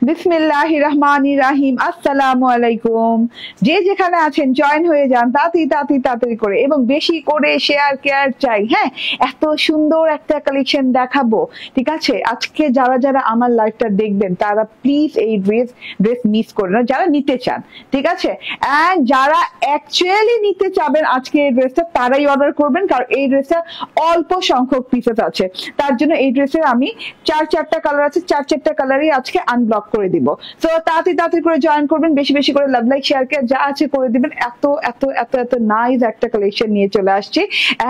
বিসমিল্লাহির রহমানির রহিম। আসসালামু আলাইকুম। যে যেখানে আছেন জয়েন হয়ে যান তাড়াতাড়ি করে, এবং বেশি করে শেয়ার কেয়ার চাই। হ্যাঁ, এত সুন্দর একটা কালেকশন দেখাবো, ঠিক আছে? আজকে যারা যারা আমার লাইভটা দেখবেন তারা প্লিজ এই ড্রেস মিস করে না, যারা নিতে চান, ঠিক আছে? এন্ড যারা অ্যাকচুয়ালি নিতে চাবেন আজকে এই ড্রেসটা, তারাই অর্ডার করবেন, কারণ এই ড্রেসটা অল্প সংখ্যক পিসেস আছে। তার জন্য এই ড্রেসের আমি চারটা কালার আছে, চারটা কালারই আজকে আনব্লক করে দিব। তো তাড়াতাড়ি করে জয়েন করবেন, বেশি বেশি করে লাভ লাইক শেয়ার কে যা আছে করে দিবেন। এত এত এত এত নাইস একটা কালেকশন নিয়ে চলে আসছি,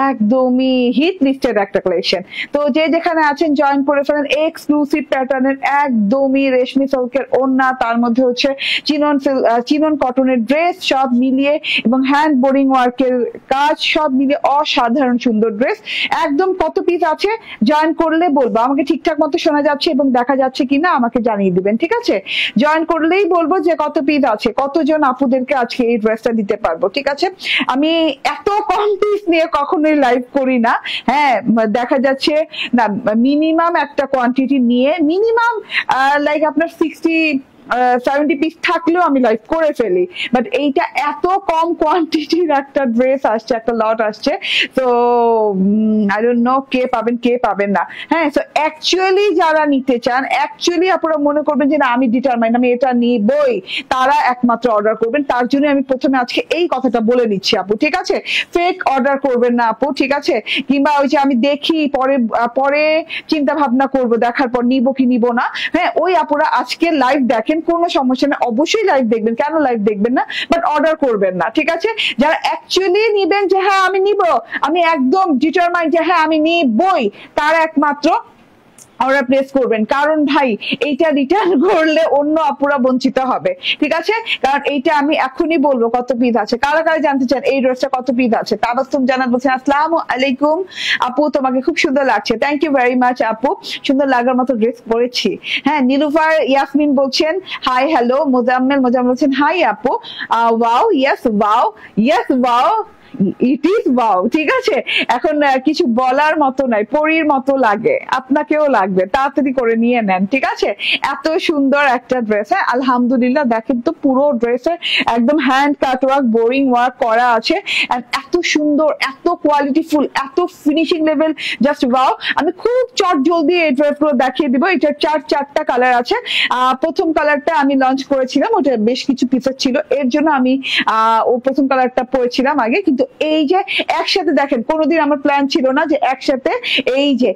একদমই হিট লিস্টেড একটা কালেকশন। তো যে যেখানে আছেন জয়েন করে ফেলেন। এক্সক্লুসিভ প্যাটার্নের একদমই রেশমি সিল্কের ওড়না, তার মধ্যে হচ্ছে চিনন কটনের ড্রেস, সব মিলিয়ে এবং হ্যান্ড বোরিং ওয়ার্কের কাজ সব মিলিয়ে অসাধারণ সুন্দর ড্রেস। একদম কত পিস আছে জয়েন করলে বলবো, আমাকে ঠিকঠাক মতো শোনা যাচ্ছে এবং দেখা যাচ্ছে কিনা আমাকে জানিয়ে দিবেন, ঠিক আছে? জয়েন করলেই বলবো যে কত পিস আছে, কতজন আপুদেরকে আজকে এই ড্রেসটা দিতে পারবো, ঠিক আছে? আমি এত কম পিস নিয়ে কখনোই লাইভ করি না। হ্যাঁ, দেখা যাচ্ছে না, মিনিমাম একটা কোয়ান্টিটি নিয়ে মিনিমাম লাইক আপনার 60-70 পিস থাকলেও আমি লাইভ করে ফেলি। বাট এইটা এত কম কোয়ান্টিটির একটা ড্রেস আসছে, একটা লট আসছে, তো আই ডোন্ট নো কে পাবেন কে পাবেন না। হ্যাঁ, সো অ্যাকচুয়ালি যারা নিতে চান, অ্যাকচুয়ালি আপনারা মনে করবেন যে না আমি ডিটারমাইন্ড, আমি এটা নিবই, তারা একমাত্র অর্ডার করবেন। তার জন্য আমি প্রথমে আজকে এই কথাটা বলে নিচ্ছি আপু, ঠিক আছে? ফেক অর্ডার করবেন না আপু, ঠিক আছে? কিংবা ওই যে আমি দেখি পরে চিন্তা ভাবনা করব, দেখার পর নিব কি নিব না। হ্যাঁ, ওই আপুরা আজকে লাইভ দেখেন, কোনো সমস্যা নেই, অবশ্যই লাইভ দেখবেন, কেন লাইভ দেখবেন না? বাট অর্ডার করবেন না, ঠিক আছে? যারা অ্যাকচুয়ালি নিবেন যে হ্যাঁ আমি নিব, আমি একদম ডিটারমাইন্ড যে হ্যাঁ আমি নিবই, তারা একমাত্র অর্ডার প্লেস করবেন। কারণ ভাই এইটা রিটার্ন করলে অন্য আপুরা বঞ্চিত হবে, ঠিক আছে? কারণ এইটা আমি এখনই বলবো কত পিস আছে। কারা কারা জানতে চান এই ড্রেসটা কত পিস আছে? তাবাসসুম জানাত বলছেন আসসালামু আলাইকুম আপু, তোমাকে খুব সুন্দর লাগছে। থ্যাংক ইউ ভেরি মাচ আপু, সুন্দর লাগার মতো ড্রেস পরেছি। হ্যাঁ, নীলুফার ইয়াসমিন বলছেন হাই হ্যালো। মোজাম্মেল বলছেন হাই আপু, wow yes wow, yes wow, it is wow, ঠিক আছে? এখন কিছু বলার মতো নাই, পরীর মতো লাগে, আপনাকেও লাগবে, তাড়াতাড়ি করে নিয়ে নেন, ঠিক আছে? এত সুন্দর একটা ড্রেস। হ্যাঁ, আলহামদুলিল্লাহ, দেখেন তো পুরো ড্রেসে একদম হ্যান্ড কাট ওয়ার্ক, বোরিং ওয়ার্ক করা আছে, এত সুন্দর, এত কোয়ালিটিফুল, এত ফিনিশিং লেভেল, জাস্ট ওয়াও। আমি খুব চট জলদি এই ড্রেসগুলো দেখিয়ে দিব। এটার চারটা কালার আছে। প্রথম কালারটা আমি লঞ্চ করেছিলাম, ওটা বেশ কিছু পিসেস ছিল, এর জন্য আমি প্রথম কালারটা পরেছিলাম আগে। কিন্তু এই যে একসাথে দেখেন, কোনোদিন আমার প্ল্যান ছিল না যে একসাথে এই যে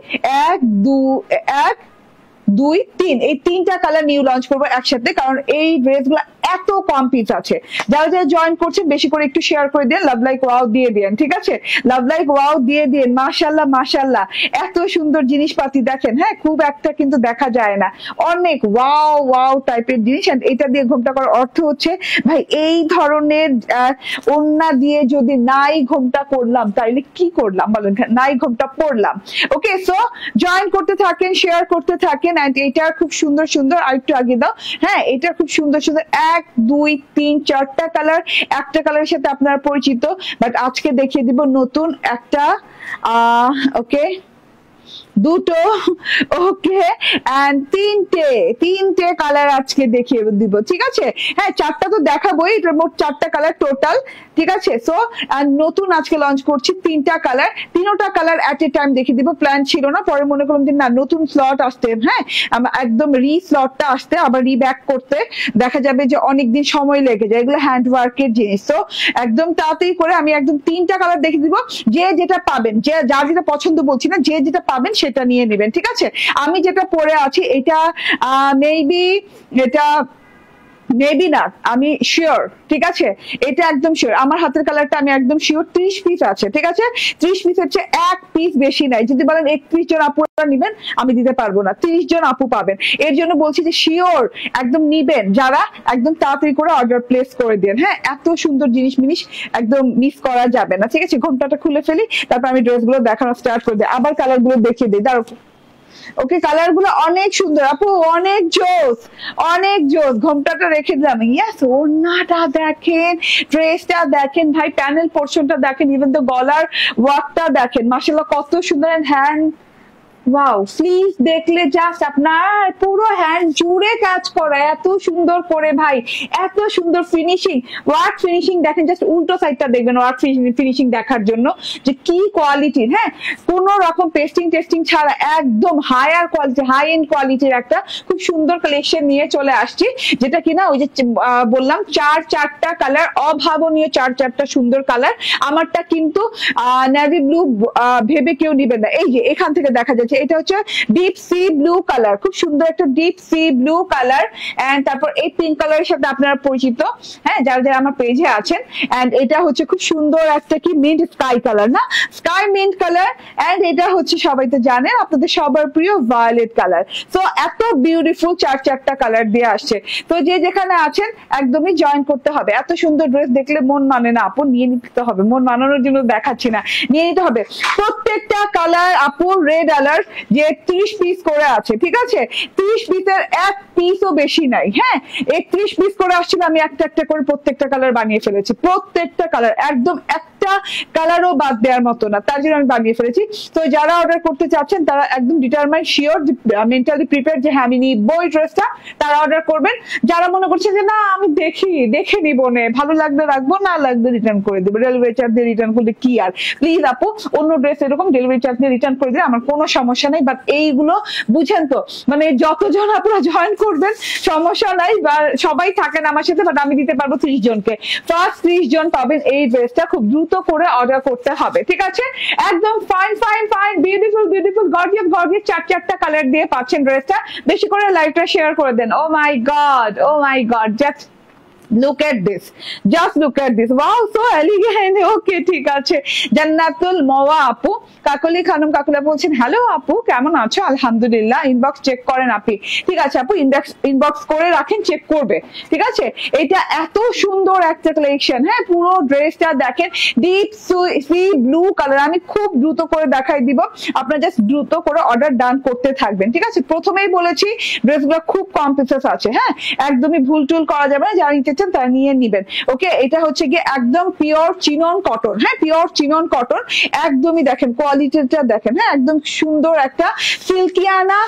1 2 3 এই তিনটা কালার নিউ লঞ্চ করবো একসাথে, কারণ এই ড্রেসগুলো এত কম পিস আছে। যারা যারা জয়েন করছেন বেশি করে একটু শেয়ার করে দিন, লাভ লাইক ওয়াও দিয়ে দিন, ঠিক আছে? লাভ লাইক ওয়াও দিয়ে দিন। মাশাআল্লাহ মাশাআল্লাহ, এত সুন্দর জিনিসপাতি দেখেন। হ্যাঁ, খুব একটা কিন্তু দেখা যায় না, অনেক ওয়াও ওয়াও টাইপের জিনিস। এটা দিয়ে ঘোমটা করার অর্থ হচ্ছে ভাই এই ধরনের ওড়না দিয়ে যদি নাই ঘোমটা করলাম তাইলে কি করলাম বলেন? নাই ঘোমটা পড়লাম। ওকে, সো জয়েন করতে থাকেন, শেয়ার করতে থাকেন। এন্ড এটা খুব সুন্দর সুন্দর, আরেকটু আগে দাও। হ্যাঁ, এটা খুব সুন্দর সুন্দর 1 2 3 4টা কালার, একটা কালারের সাথে আপনারা পরিচিত, বাট আজকে দেখিয়ে দিব নতুন একটা। ওকে, দুটো, ওকে, এন্ড তিনটে কালার আজকে দেখিয়ে দিব, ঠিক আছে? হ্যাঁ, চারটা তো দেখাবোই, এটার মোট 4টা কালার টোটাল, ঠিক আছে? সো নতুন আজকে লঞ্চ করছি 3টা কালার, 3টা কালার এট এ টাইম দেখিয়ে দিব। প্ল্যান ছিল না, পরে মনে করলাম যে না, নতুন স্লট আসতে, হ্যাঁ একদম স্লটটা আসতে, আবার রিব্যাক করতে দেখা যাবে যে অনেকদিন সময় লেগে যায়, এগুলো হ্যান্ড ওয়ার্কের জিনিস। তো একদম তাড়াতাড়ি করে আমি একদম 3টা কালার দেখিয়ে দিব। যে যেটা পাবেন, যার যেটা পছন্দ বলছি না, যে যেটা পাবেন সেটা নিয়ে নেবেন, ঠিক আছে? আমি যেটা পরে আছি এটা মেবি না, আমি শিওর, ঠিক আছে? এটা একদম শিওর, আমার হাতের কালারটা আমি একদম শিওর। 30 পিস আছে, ঠিক আছে? 30 পিস হচ্ছে, 1 পিস বেশি নাই। যদি বলেন 31 জন আপুরা নিবেন, আমি দিতে পারবো না, 30 জন আপু পাবেন। এর জন্য বলছি যে শিওর একদম নিবেন যারা, একদম তাড়াতাড়ি করে অর্ডার প্লেস করে দেন। হ্যাঁ, এত সুন্দর জিনিস একদম মিস করা যাবে না, ঠিক আছে? ঘোমটাটা খুলে ফেলি, তারপর আমি ড্রেসগুলো দেখানো স্টার্ট করে দিই, আবার কালারগুলো দেখিয়ে দিই। দাঁড়াও, ওকে, কালার গুলো অনেক সুন্দর আপু, অনেক জোস, অনেক জোস। ঘোমটাটা রেখে দিলাম। ইয়েস, ওড়নাটা দেখেন, ড্রেসটা দেখেন ভাই, প্যানেল পোর্শনটা দেখেন, ইভেন তো গলার ওয়ার্কটা দেখেন, মাশাআল্লাহ কত সুন্দর। হ্যান্ড ওয়াও, স্লিভ দেখলে জাস্ট আপনার পুরো হ্যান্ড জুড়ে কাজ করা, এত সুন্দর করে ভাই, এত সুন্দর ফিনিশিং, ওয়ার্ক ফিনিশিং দেখেন, জাস্ট উল্টো সাইডটা দেখবেন ওয়ার্ক ফিনিশিং দেখার জন্য যে কি কোয়ালিটির। হ্যাঁ, কোন রকম পেস্টিং টেস্টিং ছাড়া একদম হায়ার কোয়ালিটি, হাই এন্ড কোয়ালিটির একটা খুব সুন্দর কালেকশন নিয়ে চলে আসছি, যেটা কিনা ওই যে বললাম চারটা কালার, অভাবনীয় চারটা সুন্দর কালার। আমারটা কিন্তু নেভি ব্লু ভেবে কেউ নিবেন না, এই যে এখান থেকে দেখা যাচ্ছে এটা হচ্ছে ডিপ সি ব্লু কালার, খুব সুন্দর একটা deep sea blue colour. And তারপর এই পিঙ্ক কালারের সাথে আপনারা পরিচিত, হ্যাঁ, যারা যারা আমার পেজে আছেন। এন্ড এটা হচ্ছে খুব সুন্দর একটা কি মিন্ট স্কাই কালার, না স্কাই মিন্ট কালার। এন্ড এটা হচ্ছে সবাই তো জানেন আপনাদের সবার প্রিয় ভায়োলেট কালার। তো এত বিউটিফুল চারটা কালার দিয়ে আসছে। তো যে যেখানে আছেন একদমই জয়েন করতে হবে। এত সুন্দর ড্রেস দেখলে মন মানে না আপু, নিয়ে নিতে হবে, মন মানানোর জন্য দেখাচ্ছি না, নিয়ে নিতে হবে। প্রত্যেকটা কালার আপু রেড অ্যালার্ট যে 30 পিস করে আছে, ঠিক আছে, 30 পিসের এক পিসও বেশি নাই। হ্যাঁ, 31 পিস করে আসছিল, আমি একটা করে প্রত্যেকটা কালার বানিয়ে ফেলেছি, প্রত্যেকটা কালার একদম একটা কালারও বাদ দেওয়ার মতো না, তার জন্য আমি বানিয়ে ফেলেছি। তো যারা অর্ডার করতে চাচ্ছেন তারা একদম ডিটারমাইন শিওর, মেন্টালি প্রিপেয়ার যে হ্যাঁ আমি নিবো এই ড্রেসটা, তারা অর্ডার করবেন। যারা মনে করছেন যে না আমি দেখে নিব, নে ভালো লাগলে রাখবো, না লাগলে রিটার্ন করে দেবো, ডেলিভারি চার্জ দিয়ে রিটার্ন করলে কি আর, প্লিজ আপু অন্য ড্রেস এরকম ডেলিভারি চার্জ দিয়ে রিটার্ন করে দিলে আমার কোনো সমস্যা নেই। বাট এইগুলো বুঝেন তো, মানে যতজন আপনারা জয়েন করবেন সমস্যা নাই, বা সবাই থাকেন আমার সাথে, বাট আমি দিতে পারবো 30 জনকে। ফার্স্ট 30 জন পাবেন এই ড্রেসটা, খুব দ্রুত করে অর্ডার করতে হবে, ঠিক আছে। একদম ফাইন বিউটিফুল গর্জিয়াস চারটা কালার দিয়ে পাচ্ছেন ড্রেসটা। বেশি করে লাইভটা শেয়ার করে দেন। Oh my God, just look at this, just look at this, wow, so elegant. Okay, ঠিক আছে। জান্নাতুল মাওয়া আপু, কাকলি খানম কাকুলা বলছেন হ্যালো আপু কেমন আছো, আলহামদুলিল্লাহ, ইনবক্স চেক করেন আপনি, ঠিক আছে আপু, ইনবক্স করে রাখেন, চেক করবে, ঠিক আছে। এটা এত সুন্দর একটা কালেকশন, হ্যাঁ, পুরো ড্রেসটা দেখেন ডিপ সি ব্লু কালার। আমি খুব দ্রুত করে দেখাই দিব, আপনারা জাস্ট দ্রুত করে অর্ডার ডান করতে থাকবেন, ঠিক আছে। প্রথমেই বলেছি ড্রেসগুলো খুব কম পিসেস আছে, হ্যাঁ, একদমই ভুল টুল করা যাবে না, যারা নিতে তারা নিয়ে নিবেন। ওকে, এটা হচ্ছে গিয়ে একদম পিওর চিনন কটন, হ্যাঁ, পিওর চিনন কটন, একদমই দেখেন কোয়ালিটিটা দেখেন, হ্যাঁ, একদম সুন্দর একটা সিল্কিয়ানা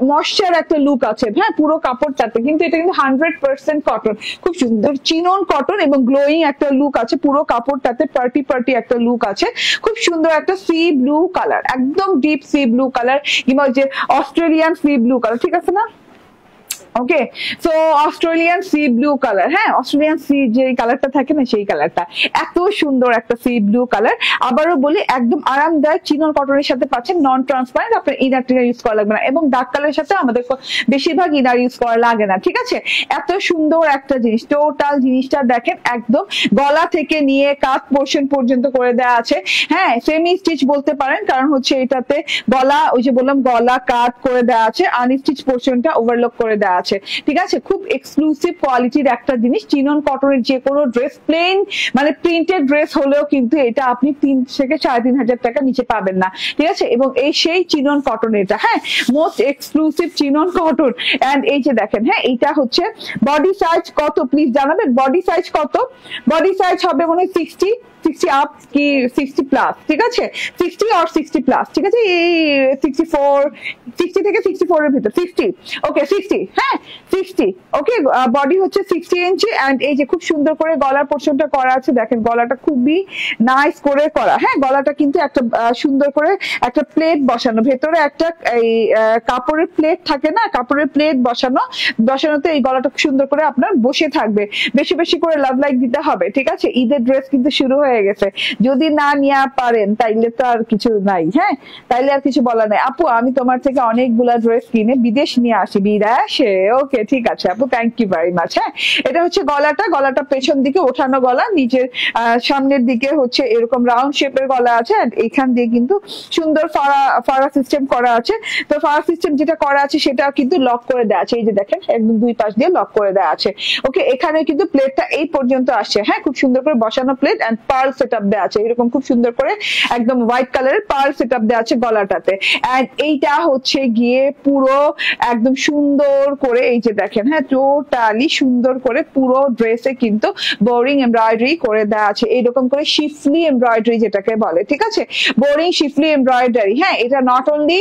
ময়শ্চার একটা লুক আছে, হ্যাঁ, পুরো কাপড়টাতে কিন্তু এটা কিন্তু 100% কটন, খুব সুন্দর চিনন কটন এবং গ্লোয়িং একটা লুক আছে, পুরো কাপড়টাতে পার্টি একটা লুক আছে, খুব সুন্দর একটা সি ব্লু কালার, একদম ডিপ সি ব্লু কালার, কিংবা যে অস্ট্রেলিয়ান সি ব্লু কালার, ঠিক আছে না। Okay, so Australian sea blue colour, হ্যাঁ, অস্ট্রেলিয়ান সি যে কালারটা থাকে না সেই কালারটা, এত সুন্দর একটা সি ব্লু কালার। আবারও বলি একদম আরামদায়ক চিনন কটনের সাথে পাচ্ছেন, নন ট্রান্সপারেন্ট, আপনার ইনার টিনার ইউজ করা লাগবে না, এবং ডার্ক কালারের সাথে আমাদের বেশিরভাগ ইনার ইউজ করা লাগে না, ঠিক আছে। এত সুন্দর একটা জিনিস, টোটাল জিনিসটা দেখেন একদম গলা থেকে নিয়ে কাঁধ পোর্শন পর্যন্ত করে দেওয়া আছে, হ্যাঁ, সেমি স্টিচ বলতে পারেন, কারণ হচ্ছে এটাতে গলা, ওই যে বললাম গলা কাট করে দেওয়া আছে, আনস্টিচ পোর্শনটা ওভারলক করে দেওয়া আছে, ঠিক আছে। খুব এক্সক্লুসিভ কোয়ালিটির একটা জিনিস, চিনন কটনের যে কোনো ড্রেস, প্লেন মানে প্রিন্টেড ড্রেস হলেও কিন্তু এটা আপনি 3 থেকে 3,500 টাকা নিচে পাবেন না, ঠিক আছে। এবং এই সেই চিনন কটন, এটা হ্যাঁ most exclusive chinon cotton. And এই যে দেখেন, হ্যাঁ, এইটা হচ্ছে বডি সাইজ কত প্লিজ জানাবেন, বডি সাইজ কত, বডি সাইজ হবে মনে হয় 60 আপ কি 60 প্লাস, ঠিক আছে, 60 or 60 প্লাস, ঠিক আছে, এই 60 থেকে 64 এর ভিতর, 60, ওকে 60, হ্যাঁ 60, ওকে। বডি হচ্ছে 60 ইঞ্চি। এন্ড এই যে খুব সুন্দর করে গলার পোর্শনটা করা আছে, দেখেন গলাটা খুবই নাইস করে করা, হ্যাঁ, গলাটা কিন্তু একটা সুন্দর করে একটা প্লেট বসানো, ভেতরে একটা এই কাপড়ের প্লেট থাকে না, কাপড়ের প্লেট বসানোতে এই গলাটা সুন্দর করে আপনার বসে থাকবে। বেশি করে লাভ লাইক দিতে হবে, ঠিক আছে। ঈদের ড্রেস কিন্তু শুরু হয়ে গেছে, যদি না নিয়ে পারেন তাইলে তো আর কিছু নাই, হ্যাঁ, তাইলে আর কিছু বলা নাই। আপু আমি তোমার থেকে অনেকগুলা ড্রেস কিনে বিদেশ নিয়ে আসি, বিদেশে, ওকে ঠিক আছে আপু, থ্যাংক ইউ ভেরি মাচ। হ্যাঁ, এটা হচ্ছে গলাটা পেছন দিকে ওঠানো গলা, নিচের সামনের দিকে হচ্ছে এরকম রাউন্ড শেপের গলা আছে, এখান দিয়ে কিন্তু সুন্দর ফাড়া সিস্টেম করা আছে। তো ফাড়া সিস্টেম যেটা করা আছে সেটা কিন্তু লক করে দেওয়া আছে, এই যে দেখেন একদম দুই পাশ দিয়ে লক করে দেওয়া আছে। ওকে, এখানে কিন্তু প্লেটটা এই পর্যন্ত আসছে, হ্যাঁ, খুব সুন্দর করে বসানো plate, and pearl pearl setup দেওয়া আছে, এরকম খুব সুন্দর করে একদম হোয়াইট কালারের পার্ল সেটআপ দেওয়া আছে গলাটাতে। এন্ড এইটা হচ্ছে গিয়ে পুরো একদম সুন্দর করে এই যে দেখেন, হ্যাঁ টোটালি সুন্দর করে পুরো ড্রেসে কিন্তু বোরিং এমব্রয়ডারি করে দেওয়া আছে, এইরকম করে শিফলি এমব্রয়ডারি যেটাকে বলে, ঠিক আছে, বোরিং শিফলি এমব্রয়ডারি। হ্যাঁ, এটা not only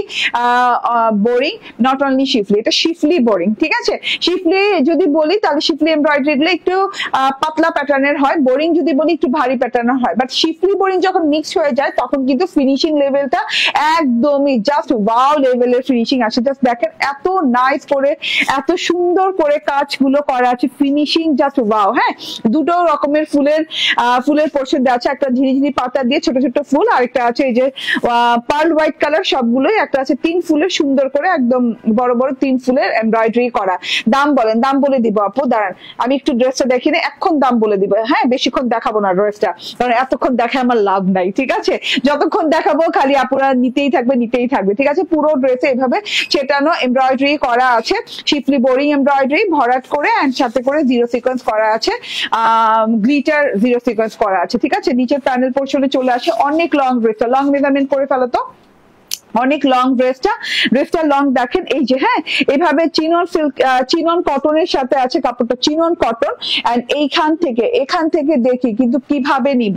boring, not only schiffli, এটা শিফলি বোরিং, ঠিক আছে। শিফলি যদি বলি তাহলে শিফলি এমব্রয়ডারি গুলো একটু পাতলা প্যাটার্নের হয়, বোরিং যদি বলি একটু ভারী প্যাটার্নের হয়, বাট শিফলি বোরিং যখন মিক্স হয়ে যায় তখন কিন্তু ফিনিশিং লেভেলটা একদমই জাস্ট ওয়াও লেভেলের ফিনিশিং আসে। জাস্ট দেখেন এত নাইস করে এত সুন্দর করে কাজগুলো করা আছে, ফিনিশিং জাস্ট ওয়াও। হ্যাঁ, দুটো রকমের ফুলের পোর্শন দেওয়া আছে, একটা ঝিরিঝিরি পাতা দিয়ে ছোট ছোট ফুল, আর একটা আছে এই যে পার্ল হোয়াইট কালার সবগুলোই, একটা আছে 3 ফুলের সুন্দর করে একদম বড় বড় 3 ফুলের এমব্রয়ডারি করা। দাম বলেন, দাম বলে দিব আপু, দাঁড়ান আমি একটু ড্রেসটা দেখি না, এখন দাম বলে দিব। হ্যাঁ, বেশিক্ষণ দেখাবো না ড্রেসটা, কারণ এতক্ষণ দেখে আমার লাভ নাই, ঠিক আছে। যতক্ষণ দেখাবো খালি আপুরা নিতেই থাকবে, ঠিক আছে। পুরো ড্রেসে এভাবে ছেটানো এমব্রয়ডারি করা আছে, শিফলি বোরিং এমব্রয়ডারি ভরাট করে, এন্ড সাথে করে জিরো সিকোয়েন্স করা আছে, গ্লিটার জিরো সিকোয়েন্স করা আছে, ঠিক আছে। নিচের প্যানেল পোর্শনে চলে আসে অনেক লং ড্রেসটা, লং মেজারমেন্ট করে ফেলো তো, অনেক লং ড্রেসটা লং দেখেন এই যে, হ্যাঁ এইভাবে চিনন কটনের সাথে আছে, কাপড়টা চিনন কটন। এন্ড এখান থেকে দেখি কিন্তু কিভাবে নিব,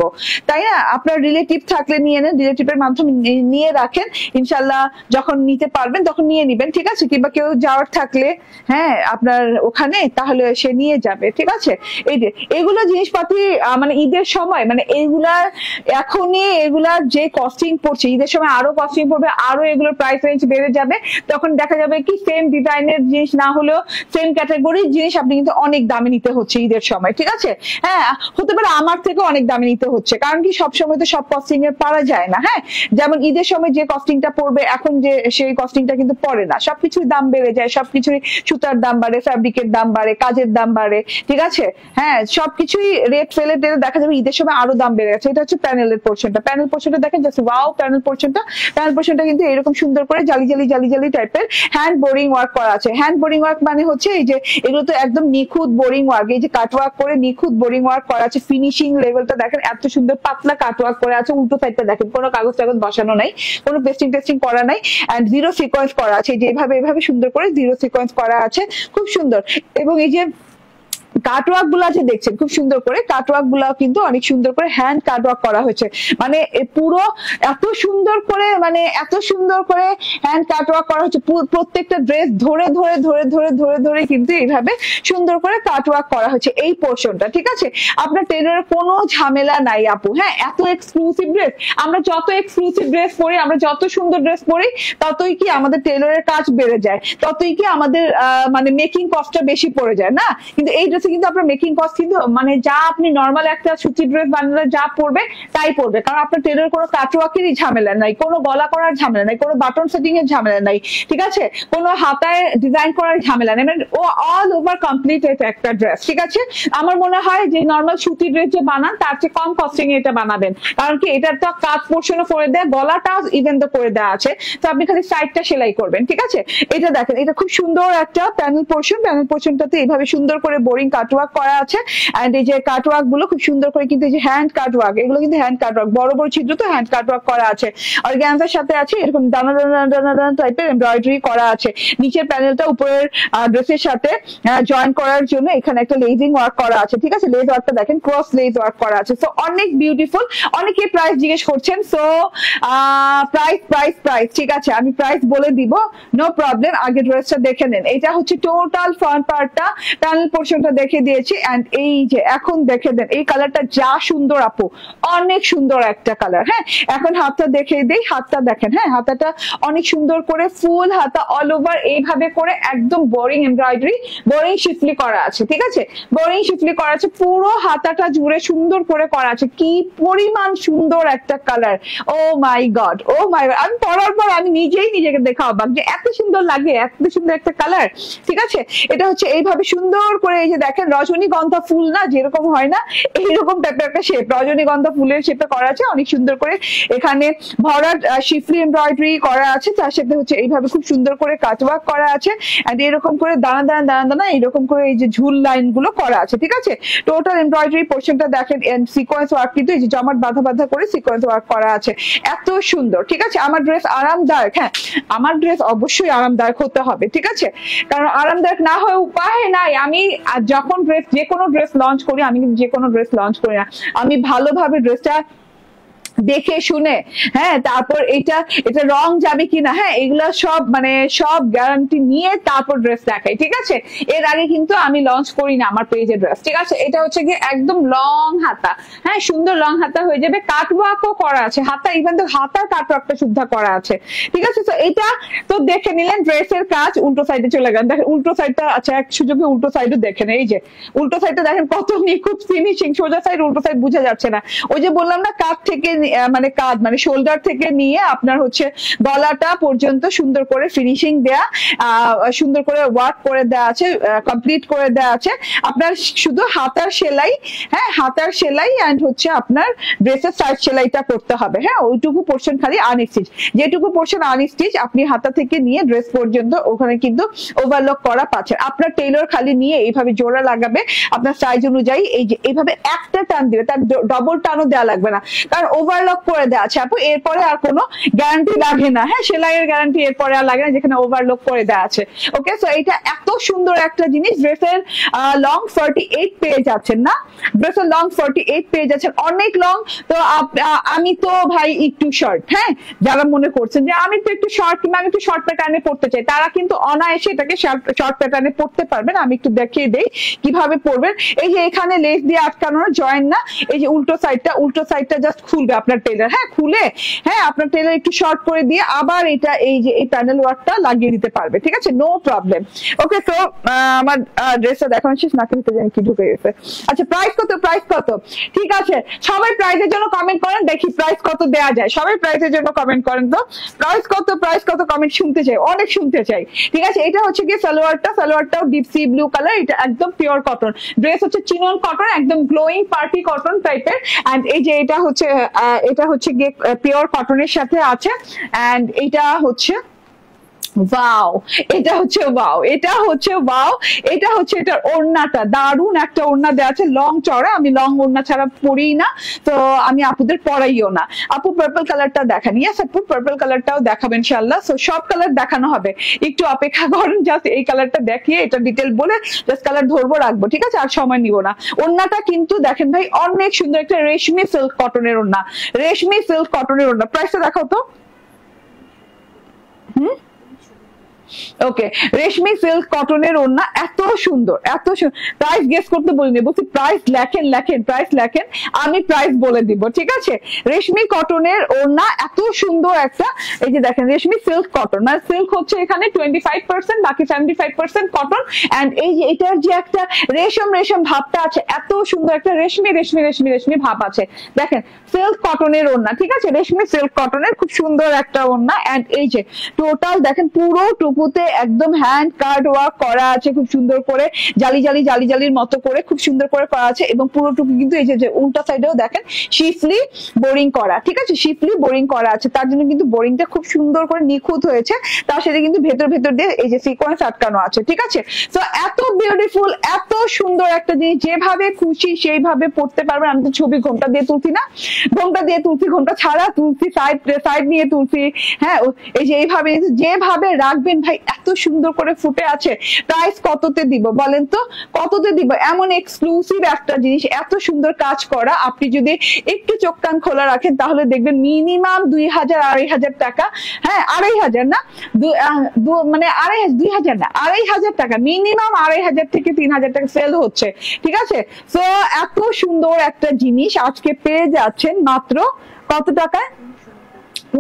তাই না। আপনার রিলেটিভ থাকলে নিয়ে নেন, রিলেটিভের মাধ্যমে নিয়ে রাখেন, ইনশাল্লাহ যখন নিতে পারবেন তখন নিয়ে নিবেন, ঠিক আছে। কিংবা কেউ যাওয়ার থাকলে হ্যাঁ আপনার ওখানে, তাহলে সে নিয়ে যাবে, ঠিক আছে। এই যে এগুলো জিনিসপাতি মানে ঈদের সময়, মানে এগুলার যে কস্টিং পড়ছে, ঈদের সময় আরো কস্টিং পড়বে, আরো এগুলোর প্রাইস রেঞ্জ বেড়ে যাবে। তখন দেখা যাবে কি সেম ডিজাইনের জিনিস না হলেও সেম ক্যাটাগরির জিনিস আপনি কিন্তু অনেক দামে নিতে হচ্ছে ঈদের সময়, ঠিক আছে। হ্যাঁ, হতে পারে আমার থেকে অনেক দামে নিতে হচ্ছে, কারণ কি সব সময় তো সব কস্টিং এর পারা যায় না। হ্যাঁ, যেমন ঈদের সময় যে কস্টিংটা পড়বে এখন যে সেই কস্টিংটা কিন্তু পড়ে না, সবকিছুর দাম বেড়ে যায়, সবকিছুরই সুতার দাম বাড়ে, ফ্যাব্রিকের দাম বাড়ে, কাজের দাম বাড়ে, ঠিক আছে। হ্যাঁ, সবকিছুই রেট ফেলে দেখা যাবে ঈদের সময় আরো দাম বেড়ে গেছে। এটা হচ্ছে প্যানেলের পোর্শনটা, প্যানেল পোর্শনটা দেখেন জাস্ট ওয়াও। প্যানেল পোর্শনটা কিন্তু এরকম সুন্দর করে জালি টাইপের হ্যান্ড বোরিং ওয়ার্ক করা আছে। হ্যান্ড বোরিং ওয়ার্ক মানে হচ্ছে এই যে এগুলো তো একদম নিখুঁত বোরিং ওয়ার্ক, এই যে কাট ওয়ার্ক করে নিখুঁত বোরিং ওয়ার্ক করা আছে। ফিনিশিং লেভেলটা দেখেন, এত সুন্দর পাতলা কাট ওয়ার্ক করা আছে। উল্টো সাইডটা দেখেন, কোনো কাগজ বসানো নাই, কোনো পেস্টিং করা নাই, এন্ড জিরো সিকোয়েন্স করা আছে। যে এভাবে সুন্দর করে জিরো সিকোয়েন্স করা আছে, খুব সুন্দর। এবং এই যে কাটওয়ার্ক গুলো আছে দেখছেন, খুব সুন্দর করে কাটওয়ার্ক গুলো কিন্তু অনেক সুন্দর করে হ্যান্ড কাটওয়ার্ক করা হয়েছে, মানে পুরো এত সুন্দর করে, মানে এত সুন্দর করে হ্যান্ড কাটওয়ার্ক করা হচ্ছে। প্রত্যেকটা ড্রেস ধরে কিন্তু এইভাবে সুন্দর করে কাটওয়ার্ক করা হচ্ছে এই পোর্শনটা, ঠিক আছে। আপনার টেলারের কোনো ঝামেলা নাই আপু। হ্যাঁ, এত এক্সক্লুসিভ ড্রেস, আমরা যত এক্সক্লুসিভ ড্রেস পরি, আমরা যত সুন্দর ড্রেস পরি, ততই কি আমাদের টেলারের কাজ বেড়ে যায়, ততই কি আমাদের মানে মেকিং কস্টটা বেশি পড়ে যায় না। কিন্তু এই ড্রেসে কিন্তু আপনার মেকিং কস্ট কিন্তু মানে যা আপনি নর্মাল একটা সুতি ড্রেস বানালে যা পড়বে তাই পড়বে, কারণ আপনার টেলার কোনো কাটওয়ার্কেরই ঝামেলা নাই, কোনো গলা করার ঝামেলা নাই, কোনো বাটন সেটিং এর ঝামেলা নাই, ঠিক আছে, কোনো হাতায় ডিজাইন করার ঝামেলা নেই, মানে ও অল ওভার কমপ্লিট একটা ড্রেস, ঠিক আছে। আমার মনে হয় যে নর্মাল সুতি ড্রেস যে বানান তার চেয়ে কম কস্টিং এ এটা বানাবেন, কারণ কি এটার তো কাজ পোর্শনও করে দেয়, গলাটা ইভেন তো করে দেওয়া আছে, তো আপনি খালি সাইডটা সেলাই করবেন, ঠিক আছে। এটা দেখেন, এটা খুব সুন্দর একটা প্যানেল পোর্শনটাতে এইভাবে সুন্দর করে বোরিং কাটওয়ার্ক করা আছে। এন্ড এই যে কাটওয়ার্ক গুলো খুব সুন্দর করে কিন্তু এই যে হ্যান্ড কাটওয়ার্ক, এগুলো কিন্তু হ্যান্ড কাটওয়ার্ক, বড় বড় ছিদ্র তো হ্যান্ড কাটওয়ার্ক করা আছে। অর্গানজার সাথে আছে এরকম দানা টাইপের এমব্রয়ডারি করা আছে। নিচের প্যানেলটা উপরের ড্রেসের সাথে জয়েন করার জন্য এখানে একটা লেজিং ওয়ার্ক করা আছে, ঠিক আছে। লেজ ওয়ার্কটা দেখেন, ক্রস লেজ ওয়ার্ক করা আছে। সো অনেক বিউটিফুল। অনেকে প্রাইস জিজ্ঞেস করছেন, সো প্রাইস ঠিক আছে, আমি প্রাইস বলে দিব, নো প্রবলেম। আগে ড্রেসটা দেখে নেন। এটা হচ্ছে টোটাল ফ্রন্ট পার্টটা, প্যানেল পোর্শনটা দেখে দিয়েছি। এন্ড এই যে এখন দেখে দেন এই কালারটা যা সুন্দর আপু, অনেক সুন্দর একটা কালার। হ্যাঁ, এখন হাতটা দেখে দেই, হাতটা দেখেন। হ্যাঁ, হাতাটা অনেক সুন্দর করে ফুল হাতা অল ওভার এইভাবে করে একদম বোরিং এমব্রয়ডারি, বোরিং শিফলি করা আছে, ঠিক আছে, বোরিং শিফলি করা আছে। পুরো হাতাটা জুড়ে সুন্দর করে করা আছে। কি পরিমাণ সুন্দর একটা colour, O my god, O my god. আমি পরার পর আমি নিজেকে দেখা অবাক যে এত সুন্দর লাগে, এত সুন্দর একটা কালার, ঠিক আছে। এটা হচ্ছে এইভাবে সুন্দর করে এই যে দেখেন রজনীগন্ধা ফুল না যেরকম হয় না, এইরকম টাইপের একটা শেপ, রজনীগন্ধা ফুলের শেপে করা আছে, অনেক সুন্দর করে এখানে ভরাট শিফলি এমব্রয়ডারি করা আছে, তার সাথে হচ্ছে এইভাবে খুব সুন্দর করে কাটওয়ার্ক করা আছে, এন্ড এরকম করে দানা দানা দানা দানা এরকম করে এই যে ঝুল লাইন গুলো করা আছে, ঠিক আছে। টোটাল এমব্রয়ডারি পোর্শনটা দেখেন, সিকোয়েন্স ওয়ার্ক কিন্তু এই যে জমাট বাঁধা বাঁধা করে সিকোয়েন্স ওয়ার্ক করা আছে, এত সুন্দর, ঠিক আছে। আমার ড্রেস আরামদায়ক, হ্যাঁ আমার ড্রেস অবশ্যই আরামদায়ক হতে হবে, ঠিক আছে, কারণ আরামদায়ক না হয় উপায় নাই। আমি যখন ড্রেস, যে কোনো ড্রেস লঞ্চ করি, আমি কিন্তু যে কোনো ড্রেস লঞ্চ করি না, আমি ভালোভাবে ড্রেসটা দেখে শুনে, হ্যাঁ তারপর এটা রং যাবে কিনা, হ্যাঁ এগুলা সব মানে সব গ্যারান্টি নিয়ে তারপর ড্রেস দেখাই, ঠিক আছে। এর আগে কিন্তু আমি লঞ্চ করি না আমার পেজে ড্রেস, ঠিক আছে। এটা হচ্ছে কি একদম লং হাতা, হ্যাঁ সুন্দর লং হাতা হয়ে যাবে, কাটওয়ার্কও করা আছে, হাতা ইভেন তো হাতার কাটওয়ার্কটা শুদ্ধ করা আছে, ঠিক আছে। তো এটা তো দেখে নিলেন ড্রেসের কাজ, উল্টো সাইডে চলে গেলেন, দেখেন উল্টো সাইডটা আচ্ছা এক সুযোগে উল্টো সাইডও দেখেন, এই যে উল্টো সাইডটা দেখেন কত নিখুঁত ফিনিশিং, সোজা সাইড উল্টো সাইড বোঝা যাচ্ছে না। ওই যে বললাম না কাঁধ থেকে মানে কাঁধ মানে শোল্ডার থেকে নিয়ে আপনার হচ্ছে গলাটা পর্যন্ত সুন্দর করে ফিনিশিং দেয়া, সুন্দর করে ওয়ার্ক করে দেওয়া আছে, কমপ্লিট করে দেওয়া আছে। আপনার শুধু হাতার সেলাই, হ্যাঁ হাতার সেলাই এন্ড হচ্ছে আপনার ড্রেসের সাইড সেলাইটা করতে হবে, হ্যাঁ ওইটুকু পোর্শন খালি আনস্টিচ, যেটুকু পোর্শন আনস্টিচ আপনি হাতা থেকে নিয়ে ড্রেস পর্যন্ত ওখানে কিন্তু ওভারলক করা পাচ্ছেন। আপনার টেইলর খালি নিয়ে এইভাবে জোড়া লাগাবে আপনার সাইজ অনুযায়ী, এই যে এইভাবে একটা টান দিবে, তার ডবল টানও দেওয়া লাগবে না, কারণ ওভারলক করে দেওয়া আছে আপু, এরপরে আর কোনো গ্যারান্টি লাগে না, হ্যাঁ সেলাইয়ের গ্যারান্টি এরপরে আর লাগে না যেখানে ওভারলক করে দেওয়া আছে। ওকে সো এটা এত সুন্দর একটা জিনিস, ড্রেসের লং 48 পেয়ে যাচ্ছেন না, ড্রেসের লং 48 পেয়ে যাচ্ছেন, অনেক লং। তো আমি তো ভাই একটু শর্ট, হ্যাঁ যারা মনে করছেন যে আমি তো একটু শর্ট কিংবা আমি একটু শর্ট প্যাটার্নে পড়তে চাই, তারা কিন্তু অনায়াসে এটাকে শর্ট প্যাটার্নে পড়তে পারবেন। আমি একটু দেখিয়ে দেই কিভাবে পড়বেন। এই যে এখানে লেস দিয়ে আটকানো জয়েন না, এই যে উল্টো সাইডটা জাস্ট খুলবে আপনার টেলার, হ্যাঁ খুলে হ্যাঁ আপনার টেলার একটু শর্ট করে দিয়ে আবার এটা এই যে এই প্যানেল ওয়ার্কটা লাগিয়ে দিতে পারবে, ঠিক আছে, নো প্রবলেম। ওকে সো আমার ড্রেসটা দেখানো শেষ, নাকি নিতে জানি কি ঢুকে গেছে। আচ্ছা প্রাইস কত, প্রাইস কত, ঠিক আছে সবাই প্রাইসের জন্য কমেন্ট করেন, দেখি প্রাইস কত দেয়া যায়, সবাই প্রাইসের জন্য কমেন্ট করেন তো, প্রাইস কত কমেন্ট শুনতে চাই, অনেক শুনতে চাই, ঠিক আছে। এটা হচ্ছে কি সালোয়ারটাও ডিপ সি ব্লু কালার, এটা একদম পিওর কটন ড্রেস, হচ্ছে চিনন কটন, একদম গ্লোয়িং পার্টি কটন টাইপের, এন্ড এই যে এটা হচ্ছে গিয়ে পিওর কটনের সাথে আছে, এন্ড এটা হচ্ছে ওয়াও, এটা হচ্ছে ওয়াও, এটার ওড়নাটা দারুন একটা ওড়না দেওয়া আছে, লং চড়া, আমি লং ওড়না ছাড়া পরি না, তো আমি আপুদের পরাইও না। আপু পার্পল কালারটা দেখান, ইয়েস আপু পার্পল কালারটাও দেখাবেন ইনশাআল্লাহ, সো সব কালার দেখানো হবে, একটু অপেক্ষা করেন, জাস্ট এই কালারটা দেখিয়ে এটা ডিটেল বলে জাস্ট কালার ধরবো রাখবো, ঠিক আছে, আর সময় নিব না। ওড়নাটা কিন্তু দেখেন ভাই অনেক সুন্দর একটা রেশমি সিল্ক কটনের ওড়না, প্রাইসটা দেখাও তো। ওকে রেশমি সিল্ক কটনের ওড়না, এত সুন্দর প্রাইস গেস করতে বলিনি, বলছি প্রাইস লেখেন প্রাইস লেখেন, আমি প্রাইস বলে দিব, ঠিক আছে। রেশমি কটনের ওড়না, এত সুন্দর একটা, এই যে দেখেন রেশমি সিল্ক কটন, মানে সিল্ক হচ্ছে এখানে 25%, বাকি 75% কটন, এন্ড এই যে এটার যে একটা রেশম ভাবটা আছে, এত সুন্দর একটা রেশমি ভাব আছে, দেখেন সিল্ক কটনের ওড়না, ঠিক আছে, রেশমি সিল্ক কটনের খুব সুন্দর একটা ওড়না, এন্ড এই যে টোটাল দেখেন পুরো টুকুতে একদম হ্যান্ড কার্ড ওয়ার্ক করা আছে, খুব সুন্দর করে জালির মতো করে খুব সুন্দর করে করা আছে, এবং পুরো টুকু কিন্তু এই যে উল্টা সাইডেও দেখেন শিফলি বোরিং করা, ঠিক আছে, শিফলি বোরিং করা আছে, তার জন্য কিন্তু বোরিংটা খুব সুন্দর করে নিখুঁত হয়েছে, তার সাথে কিন্তু ভেতর দিয়ে এই যে সিকোয়েন্স আটকানো আছে, ঠিক আছে। তো এত বিউটিফুল, এত সুন্দর একটা জিনিস, যেভাবে খুশি সেইভাবে পড়তে পারবেন। আমি তো ছবি ঘোমটা দিয়ে তুলছি না, ঘোমটা ছাড়া তুলছি, সাইড নিয়ে তুলছি, হ্যাঁ এই যে এইভাবে যেভাবে রাখবেন ভাই, এত সুন্দর করে ফুটে আছে। প্রাইস কততে দিব বলেন তো, কততে দিব? এমন এক্সক্লুসিভ একটা জিনিস, এত সুন্দর কাজ করা, আপনি যদি একটু চোখ কান খোলা রাখেন তাহলে দেখবেন মিনিমাম 2000-2500 টাকা, হ্যাঁ 2500 না, মানে 2000 না, 2500 টাকা মিনিমাম, 2500 থেকে 3000 টাকা সেল হচ্ছে, ঠিক আছে। তো এত সুন্দর একটা জিনিস আজকে পেয়ে যাচ্ছেন মাত্র কত টাকায়?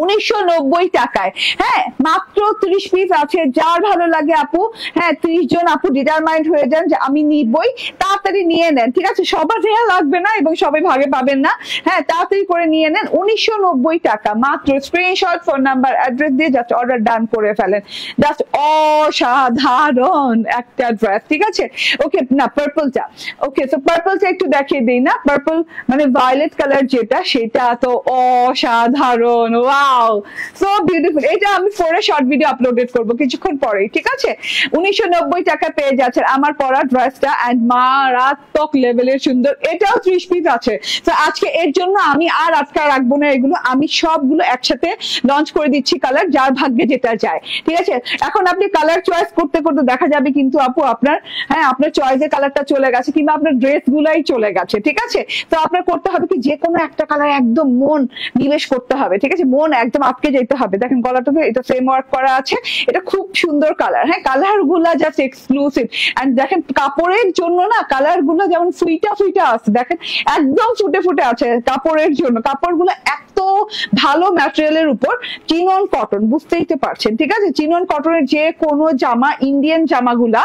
1990 টাকায়। হ্যাঁ, মাত্র 30 পিস আছে। যার ভালো লাগে আপু, হ্যাঁ 30 জন আপু ডিটারমাইন্ড হয়ে যান যে আমি নিবই, তাড়াতাড়ি নিয়ে নেন, ঠিক আছে? সবার দেয়া লাগবে না এবং সবাই ভাগে পাবেন না। হ্যাঁ, তাড়াতাড়ি করে নিয়ে নেন। 1990 টাকা মাত্র। স্ক্রিনশট, ফোন নাম্বার, অ্যাড্রেস দিয়ে জাস্ট অর্ডার ডান করে ফেলেন। জাস্ট অসাধারণ একটা ড্রেস, ঠিক আছে? ওকে, না পার্পলটা, ওকে তো পার্পলটা একটু দেখিয়ে দিই না। পার্পল মানে ভায়োলেট কালার যেটা, সেটা তো অসাধারণ। Wow, so beautiful. এটা আমি পরে শর্ট ভিডিও আপলোডেড করবো কিছুক্ষণ পরে, ঠিক আছে? 1990 টাকা পেয়ে যাচ্ছেন আমার পরা ড্রেসটা, এন্ড মারাত্মক লেভেলের সুন্দর। এটাও 30 পিস আছে। তো আজকে এর জন্য আমি আর আটকা রাখবো না, এগুলো আমি সবগুলো একসাথে লঞ্চ করে দিচ্ছি কালার, যার ভাগ্যে যেটা যায়, ঠিক আছে? এখন আপনি কালার চয়েস করতে করতে দেখা যাবে কিন্তু আপু আপনার, হ্যাঁ আপনার চয়েসের কালারটা চলে গেছে কিংবা আপনার ড্রেস গুলাই চলে গেছে, ঠিক আছে? তো আপনার করতে হবে কি, যে কোনো একটা কালার একদম মন নিবেশ করতে হবে, ঠিক আছে? মন একদম আটকে যেতে হবে। দেখেন গলাটাতে এটা ফ্রেম ওয়ার্ক করা আছে, এটা খুব সুন্দর কালার। হ্যাঁ, কালার গুলা জাস্ট এক্সক্লুসিভ। এন্ড দেখেন কাপড়ের জন্য না কালার গুলো যেমন ফুইটা ফুইটা আছে, দেখেন একদম ফুটে ফুটে আছে কাপড়ের জন্য। কাপড়গুলো এত ভালো ম্যাটেরিয়ালের উপর, চিনন কটন, বুঝতেই তো পারছেন, ঠিক আছে? চিনন কটনের যে কোনো জামা, ইন্ডিয়ান জামাগুলা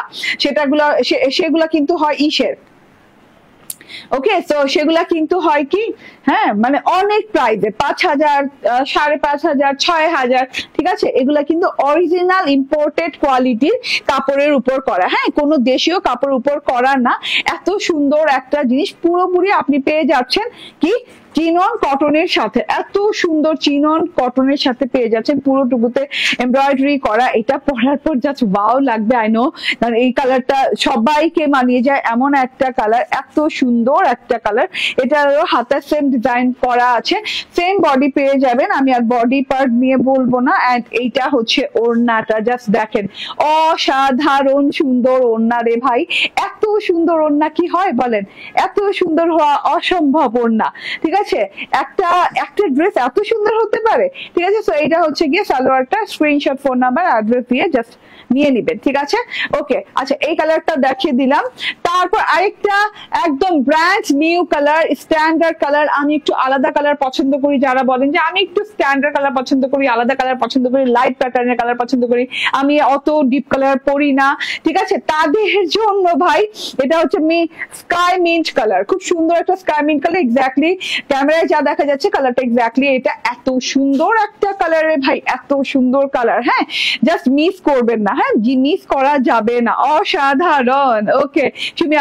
সেগুলা কিন্তু হয় ইসের, ওকে? তো সেগুলা কিন্তু হয় কি, হ্যাঁ মানে অনেক প্রাইসে, 5000, 5500, 6000, ঠিক আছে? এগুলা কিন্তু অরিজিনাল ইম্পোর্টেড কোয়ালিটির কাপড়ের উপর করা, হ্যাঁ কোনো দেশীয় কাপড়ের উপর করা না। এত সুন্দর একটা জিনিস পুরোপুরি আপনি পেয়ে যাচ্ছেন কি, চিনন কটনের সাথে। এত সুন্দর চিনন কটনের সাথে পেয়ে যাচ্ছেন, পুরোটুকুতে এমব্রয়ডারি করা। এটা পরার পর জাস্ট ওয়াও লাগবে, আই নো, কারণ এই কালারটা সবাইকে মানিয়ে যায় এমন একটা কালার, এত সুন্দর একটা কালার। এটারও হাতের সেম ডিজাইন করা আছে, সেম বডি পেয়ে যাবেন। আমি আর বডি পার্ট নিয়ে বলবো না। এন্ড এইটা হচ্ছে ওড়নাটা, জাস্ট দেখেন অসাধারণ সুন্দর ওড়না রে ভাই। এত সুন্দর ওড়না কি হয় বলেন? এত সুন্দর হওয়া অসম্ভব ওড়না, ঠিক আছে? একটা ড্রেস এত সুন্দর হতে পারে, ঠিক আছে? সো এটা হচ্ছে গিয়ে সালোয়ারটা। স্ক্রিনশট, ফোন নাম্বার, অ্যাড্রেস দিয়ে জাস্ট নিয়ে নিবেন, ঠিক আছে? ওকে, আচ্ছা এই কালারটা দেখিয়ে দিলাম। তারপর আরেকটা একদম brand new colour, standard colour. আমি একটু আলাদা কালার পছন্দ করি, যারা বলেন যে আমি একটু স্ট্যান্ডার্ড কালার পছন্দ করি, আলাদা কালার পছন্দ করি, লাইট প্যাটার্নের কালার পছন্দ করি, আমি অত ডিপ কালার পরি না, ঠিক আছে? তাদের জন্য ভাই এটা হচ্ছে স্কাই মিন্ট কালার, খুব সুন্দর একটা স্কাই মিন্ট কালার। এক্স্যাক্টলি ক্যামেরায় যা দেখা যাচ্ছে কালারটা এক্স্যাক্টলি এটা। এত সুন্দর একটা কালার রে ভাই, এত সুন্দর কালার। হ্যাঁ, জাস্ট মিস করবেন না, হ্যাঁ মিস করা যাবে না। অসাধারণ। ওকে, তুমি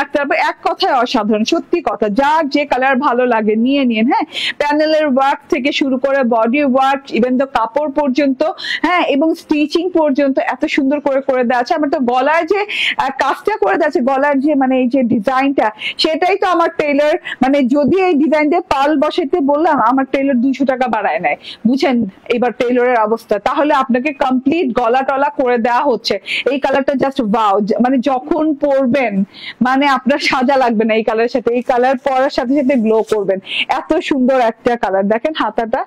এক কথায় অসাধারণ, সত্যি কথা। যার যে কালার ভালো লাগে নিয়ে নিন। হ্যাঁ, প্যানেলের ওয়ার্ক থেকে শুরু করে বডি ওয়ার্ক, ইভেন তো কাপড় পর্যন্ত, হ্যাঁ এবং স্টিচিং পর্যন্ত এত সুন্দর করে করে দেওয়া আছে। আমার তো গলায় যে কাজটা করে দেওয়া আছে, গলার যে মানে এই যে ডিজাইনটা, সেটাই তো আমার টেইলর, মানে যদি এই ডিজাইন দিয়ে পাল বসাইতে বললাম, আমার টেইলর 200 টাকা বাড়ায় নেয়। বুঝছেন এবার টেইলরের অবস্থা? তাহলে আপনাকে কমপ্লিট গলা টলা করে দেওয়া হচ্ছে। এই কালারটা জাস্ট ওয়াও, মানে যখন পরবেন মানে আপনার সাজা লাগবে না এই কালারের সাথে, এই কালার পরার সাথে সাথে গ্লো করবেন। এত সুন্দর একটা কালার। দেখেন হাতাটা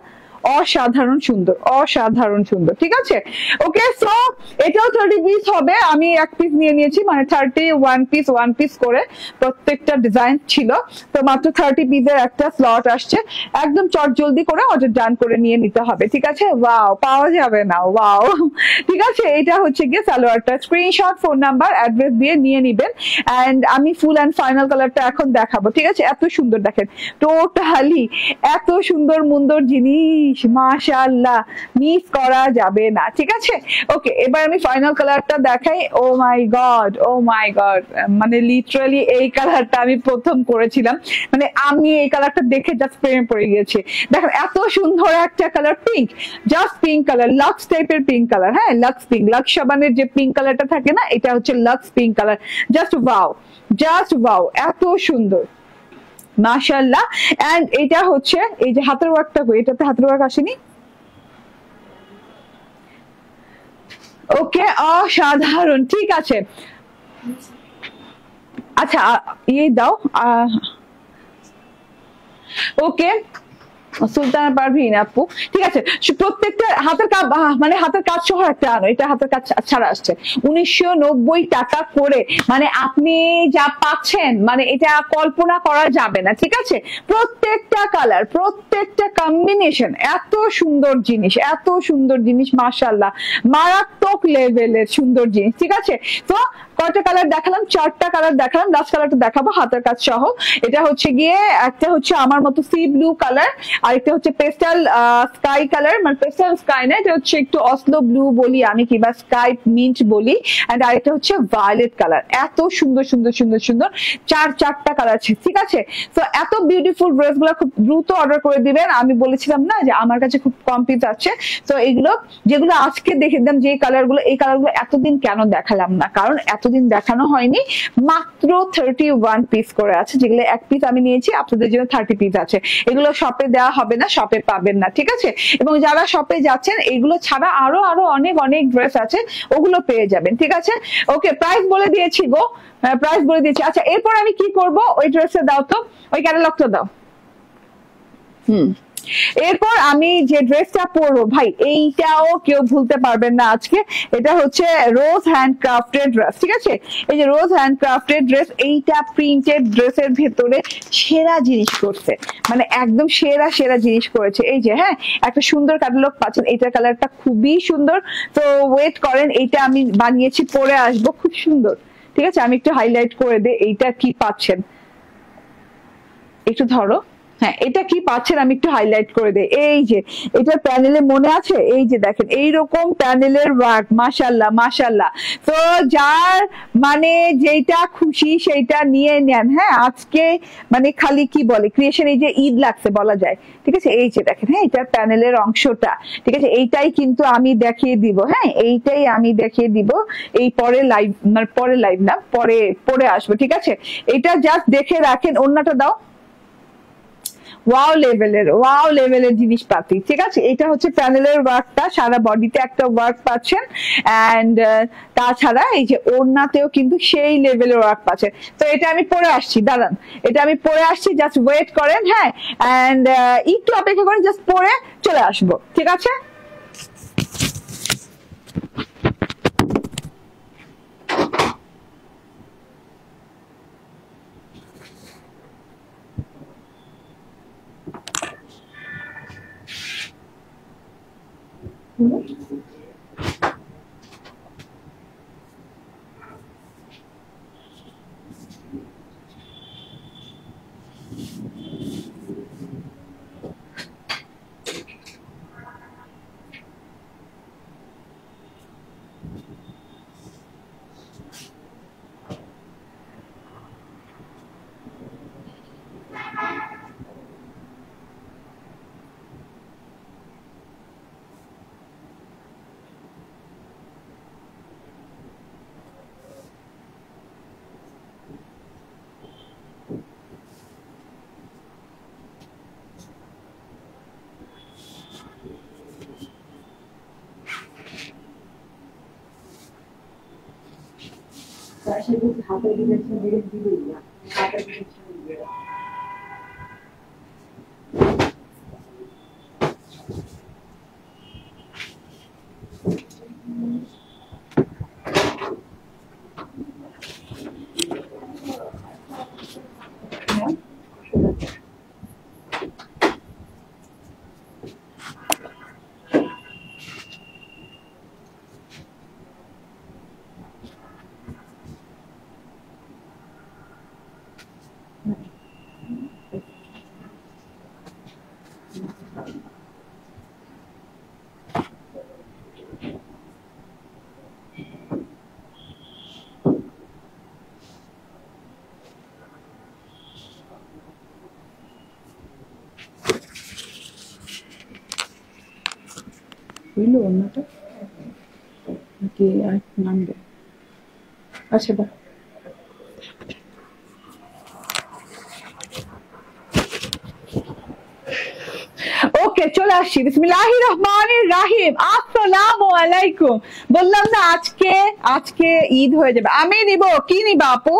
অসাধারণ সুন্দর, অসাধারণ সুন্দর, ঠিক আছে? ওকে, সো এটাও 30 পিস হবে। আমি এক পিস নিয়ে নিয়েছি, মানে 31 পিস, 1 পিস করে প্রত্যেকটা ডিজাইন ছিল। তো মাত্র 30 পিসের একটা স্লট আসছে। একদম চট জলদি করে অর্ডার ডান করে নিয়ে নিতে হবে, ঠিক আছে? ওয়াও, পাওয়া যাবে না। ওয়াও, ঠিক আছে? এটা হচ্ছে গিয়ে সালোয়ারটা। স্ক্রিনশট, ফোন নাম্বার, অ্যাড্রেস দিয়ে নিয়ে নিবেন। এন্ড আমি ফুল অ্যান্ড ফাইনাল কালারটা এখন দেখাবো, ঠিক আছে? এত সুন্দর, দেখেন টোটালি এত সুন্দর মুন্দর জিনিস, মাশাআল্লাহ, মিস করা যাবে না, ঠিক আছে? ওকে, এবার আমি ফাইনাল কালারটা দেখাই। ও my god, O my god, মানে লিটারালি এই কালারটা আমি প্রথম করেছিলাম, মানে আমি এই কালারটা দেখে জাস্ট প্রেমে পড়ে গিয়েছি। দেখেন এত সুন্দর একটা colour, pink, just pink colour, Lux টাইপের পিঙ্ক কালার। হ্যাঁ, লাক্স পিঙ্ক, লাক্স সাবানের যে পিঙ্ক কালারটা থাকে না, এটা হচ্ছে Lux pink colour. Just wow, just wow, এত সুন্দর, মাশাআল্লাহ। এন্ড এটা হচ্ছে এই যে হাতের ওয়ার্কটা, এটাতে হাতের ওয়ার্ক আসেনি। ওকে, অসাধারণ, ঠিক আছে। আচ্ছা ইয়ে দাও। ওকে, সুলতানা পারভিন আপু, ঠিক আছে। প্রত্যেকটা হাতের কাজ, মানে হাতের কাজ সহ একটা আনো, এটা হাতের কাজ ছাড়া আসছে 1990 টাকা করে। মানে আপনি যা পাচ্ছেন মানে এটা কল্পনা করা যাবে না, ঠিক আছে। প্রত্যেকটা কালার, প্রত্যেকটা কম্বিনেশন এত সুন্দর জিনিস, এত সুন্দর জিনিস, মাশাআল্লাহ মারাত্মক লেভেলের সুন্দর জিনিস, ঠিক আছে। তো কয়টা কালার দেখালাম? 4টা কালার দেখালাম, লাস্ট কালারটা দেখাবো হাতের কাজ সহ। এটা হচ্ছে গিয়ে একটা হচ্ছে আমার মতো সি ব্লু কালার, আরেকটা হচ্ছে পেস্টাল স্কাই কালার, মানে পেস্টাল স্কাই না, এটা হচ্ছে একটু অসলো ব্লু বলি আমি, কিংবা স্কাই মিন্ট বলি, এন্ড আরেকটা হচ্ছে ভায়োলেট কালার। এত সুন্দর সুন্দর সুন্দর সুন্দর 4টা কালার আছে, ঠিক আছে। তো এত বিউটিফুল ড্রেস গুলো খুব দ্রুত অর্ডার করে দিবেন। আমি বলেছিলাম না যে আমার কাছে খুব কম পিস আছে, তো এগুলো যেগুলো আজকে দেখে দিলাম যে কালার গুলো, এই কালার গুলো এতদিন কেন দেখালাম না, কারণ এতদিন দেখানো হয়নি। মাত্র 31 পিস করে আছে, যেগুলো এক পিস আমি নিয়েছি, আপনাদের জন্য 30 পিস আছে। এগুলো শপে দেওয়া হবে না, শপে পাবেন না, ঠিক আছে। এবং যারা শপে যাচ্ছেন এগুলো ছাড়া আরো আরো অনেক অনেক ড্রেস আছে, ওগুলো পেয়ে যাবেন, ঠিক আছে। ওকে, প্রাইস বলে দিয়েছি গো, প্রাইস বলে দিয়েছি। আচ্ছা, এরপর আমি কি করব? ওই ড্রেসটা দাও তো, ওই ক্যাটালগটা দাও। এরপর আমি যে ড্রেসটা পরবো ভাই, এইটাও কেউ ভুলতে পারবেন না আজকে। এটা হচ্ছে রোজ হ্যান্ড ক্রাফটেড ড্রেস, ঠিক আছে। এই যে রোজ হ্যান্ড ক্রাফটেড ড্রেস, এইটা প্রিন্টেড ড্রেসের ভেতরে সেরা জিনিস করছে, মানে একদম সেরা সেরা জিনিস করেছে। এই যে হ্যাঁ, একটা সুন্দর ক্যাটালগ পাচ্ছেন, এইটার কালারটা খুবই সুন্দর। তো ওয়েট করেন, এইটা আমি বানিয়েছি, পরে আসবো, খুব সুন্দর, ঠিক আছে। আমি একটু হাইলাইট করে দিই, এইটা কি পাচ্ছেন, একটু ধরো, হ্যাঁ এটা কি পাচ্ছেন আমি একটু হাইলাইট করে দেই। এই যে এটার প্যানেলে মনে আছে, এই যে দেখেন এইরকম প্যানেলের ওয়ার্ক, মাশাআল্লাহ মাশাআল্লাহ। তো যার মানে যেটা খুশি সেইটা নিয়ে নেন। হ্যাঁ, আজকে মানে খালি কি বলে ক্রিয়েশন, এই যে ঈদ লাগছে বলা যায়, ঠিক আছে। এই যে দেখেন, হ্যাঁ এটার প্যানেলের অংশটা, ঠিক আছে। এইটাই কিন্তু আমি দেখিয়ে দিব, হ্যাঁ এইটাই আমি দেখিয়ে দিব এই পরে লাইভ, মানে পরে লাইভ না, পরে আসবো, ঠিক আছে। এটা জাস্ট দেখে রাখেন। ওন্নাটা দাও, ওয়াও লেভেলের জিনিসপাতি, ঠিক আছে। এটা হচ্ছে প্যানেলের ওয়ার্কটা, সারা বডিতে একটা ওয়ার্ক পাচ্ছেন, এন্ড তাছাড়া এই যে ওড়নাতেও কিন্তু সেই লেভেলের ওয়ার্ক পাচ্ছেন। তো এটা আমি পরে আসছি, দাঁড়ান, এটা আমি পরে আসছি, জাস্ট ওয়েট করেন, হ্যাঁ, এন্ড একটু অপেক্ষা করেন, জাস্ট পরে চলে আসবো, ঠিক আছে। হাতের ডিরেকশন দিবেই না, হাতের ডিরেকশন দিবে না। হইলো অন্যটা নাকি আর নামবে? আচ্ছা বা ওকে, চলে আসছি। বিসমিল্লাহির রহমানির রাহিম। রাহিম আসসালামু আলাইকুম। বললাম না আজকে আজকে ঈদ হয়ে যাবে। আমি নিব কি নিবা আপু?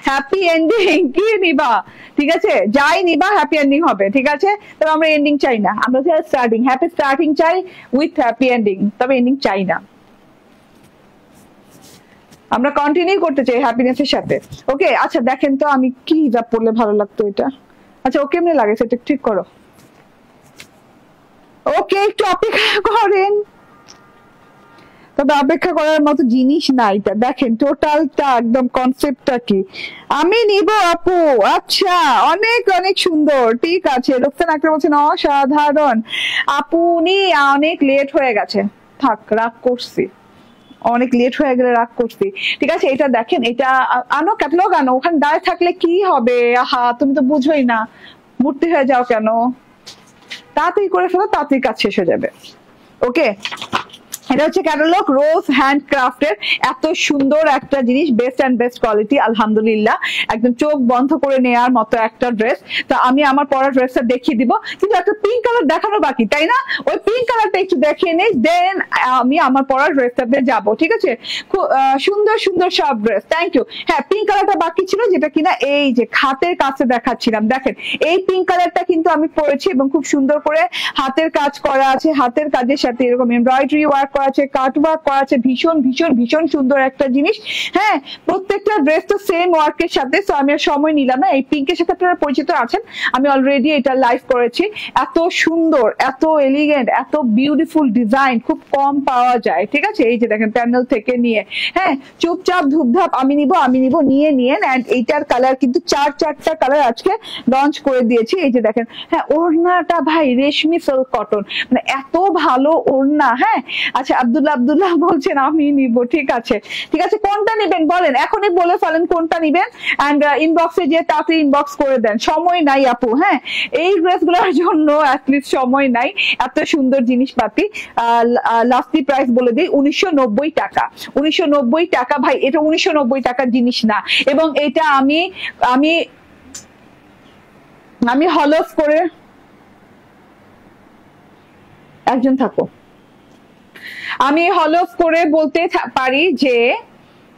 হ্যাপি এন্ডিং কি নিবা? ঠিক আছে, যাই নিবা হ্যাপি এন্ডিং হবে। ঠিক আছে, তবে আমরা এন্ডিং চাই না, আমরা চাই স্টার্টিং, হ্যাপি স্টার্টিং চাই উইথ হ্যাপি এন্ডিং, তবে এন্ডিং চাই না। আমরা কন্টিনিউ করতে চাই হ্যাপিনেসের সাথে। ওকে, আচ্ছা দেখেন তো আমি কি হিজাব পরলে ভালো লাগতো এটা। আচ্ছা ওকে এমনি লাগে সেটা ঠিক করো। ওকে একটু অপেক্ষা করেন, তবে অপেক্ষা করার মতো জিনিস না এটা। দেখেন টোটালটা একদম কনসেপ্টটা কি। আমি নিব আপু। আচ্ছা অনেক অনেক সুন্দর, ঠিক আছে। রোকসান আক্তার বলছেন অসাধারণ। আপু উনি অনেক লেট হয়ে গেছে, থাক রাগ করছি, অনেক লেট হয়ে গেলে রাগ করছি। ঠিক আছে, এটা দেখেন, এটা আনো ক্যাটালগ আনো, ওখানে দাঁড়িয়ে থাকলে কি হবে? আহা তুমি তো বুঝোই না, মূর্তি হয়ে যাও কেন? তাড়াতাড়ি করে ফেলো, তাড়াতাড়ি কাজ শেষ হয়ে যাবে। ওকে, এটা হচ্ছে ক্যাটালগ রোজ হ্যান্ডক্রাফটের। এত সুন্দর একটা জিনিস, বেস্ট অ্যান্ড বেস্ট কোয়ালিটি আলহামদুলিল্লাহ, একদম চোখ বন্ধ করে নেওয়ার মতো একটা ড্রেস। তো আমি আমার পরা ড্রেসটা দেখিয়ে দিব, কিন্তু একটা পিঙ্ক কালার দেখানো বাকি, তাই না? ওই পিঙ্ক কালারটা একটু দেখিয়ে নেই, দেন আমি আমার পরা ড্রেসটাতে যাব। ঠিক আছে, খুব সুন্দর সুন্দর সব ড্রেস। Thank you. হ্যাঁ, পিঙ্ক কালারটা বাকি ছিল, যেটা কিনা এই যে খাতের কাছে দেখাচ্ছিলাম। দেখেন এই পিঙ্ক কালারটা কিন্তু আমি পরেছি এবং খুব সুন্দর করে হাতের কাজ করা আছে, হাতের কাজের সাথে এরকম এমব্রয়ডারি ওয়ার্ক করা আছে, কাট ওয়ার্ক করা আছে, ভীষণ ভীষণ ভীষণ সুন্দর একটা জিনিস। হ্যাঁ, প্রত্যেকটা ড্রেস তো সেম ওয়ার্কের সাথে, তো আমি আর সময় নিলাম না। এই পিঙ্কের সাথে আপনারা পরিচিত আছেন, আমি অলরেডি এটা লাইভ করেছি। এত সুন্দর, এত এলিগেন্ট, এত বিউটিফুল ডিজাইন খুব কম পাওয়া যায়। ঠিক আছে, এই যে দেখেন প্যানেল থেকে নিয়ে, হ্যাঁ চুপচাপ ধুপধাপ আমি নিব নিয়ে নিয়েন। এন্ড এইটার কালার কিন্তু চারটা কালার আজকে লঞ্চ করে দিয়েছি। এই যে দেখেন, হ্যাঁ ওড়নাটা ভাই রেশমি সিল্ক কটন, মানে এত ভালো ওড়না। হ্যাঁ আচ্ছা, আব্দুল্লাহ বলছেন আমি নিব। ঠিক আছে, ঠিক আছে, কোনটা নিবেন বলেন, এখনই বলে ফেলেন কোনটা নিবেন। এন্ড ইনবক্সে যে তাড়াতাড়ি ইনবক্স করে দেন, সময় নাই আপু। হ্যাঁ, এই ড্রেসগুলোর জন্য অ্যাটলিস্ট সময় নাই, এত সুন্দর জিনিসপাতি। লাস্টলি প্রাইস বলে দিই 1990 টাকা। 1990 টাকা ভাই, এটা 1990 টাকার জিনিস না। এবং এটা আমি আমি আমি হলফ করে, একজন থাকো, আমি হলফ করে বলতে পারি যে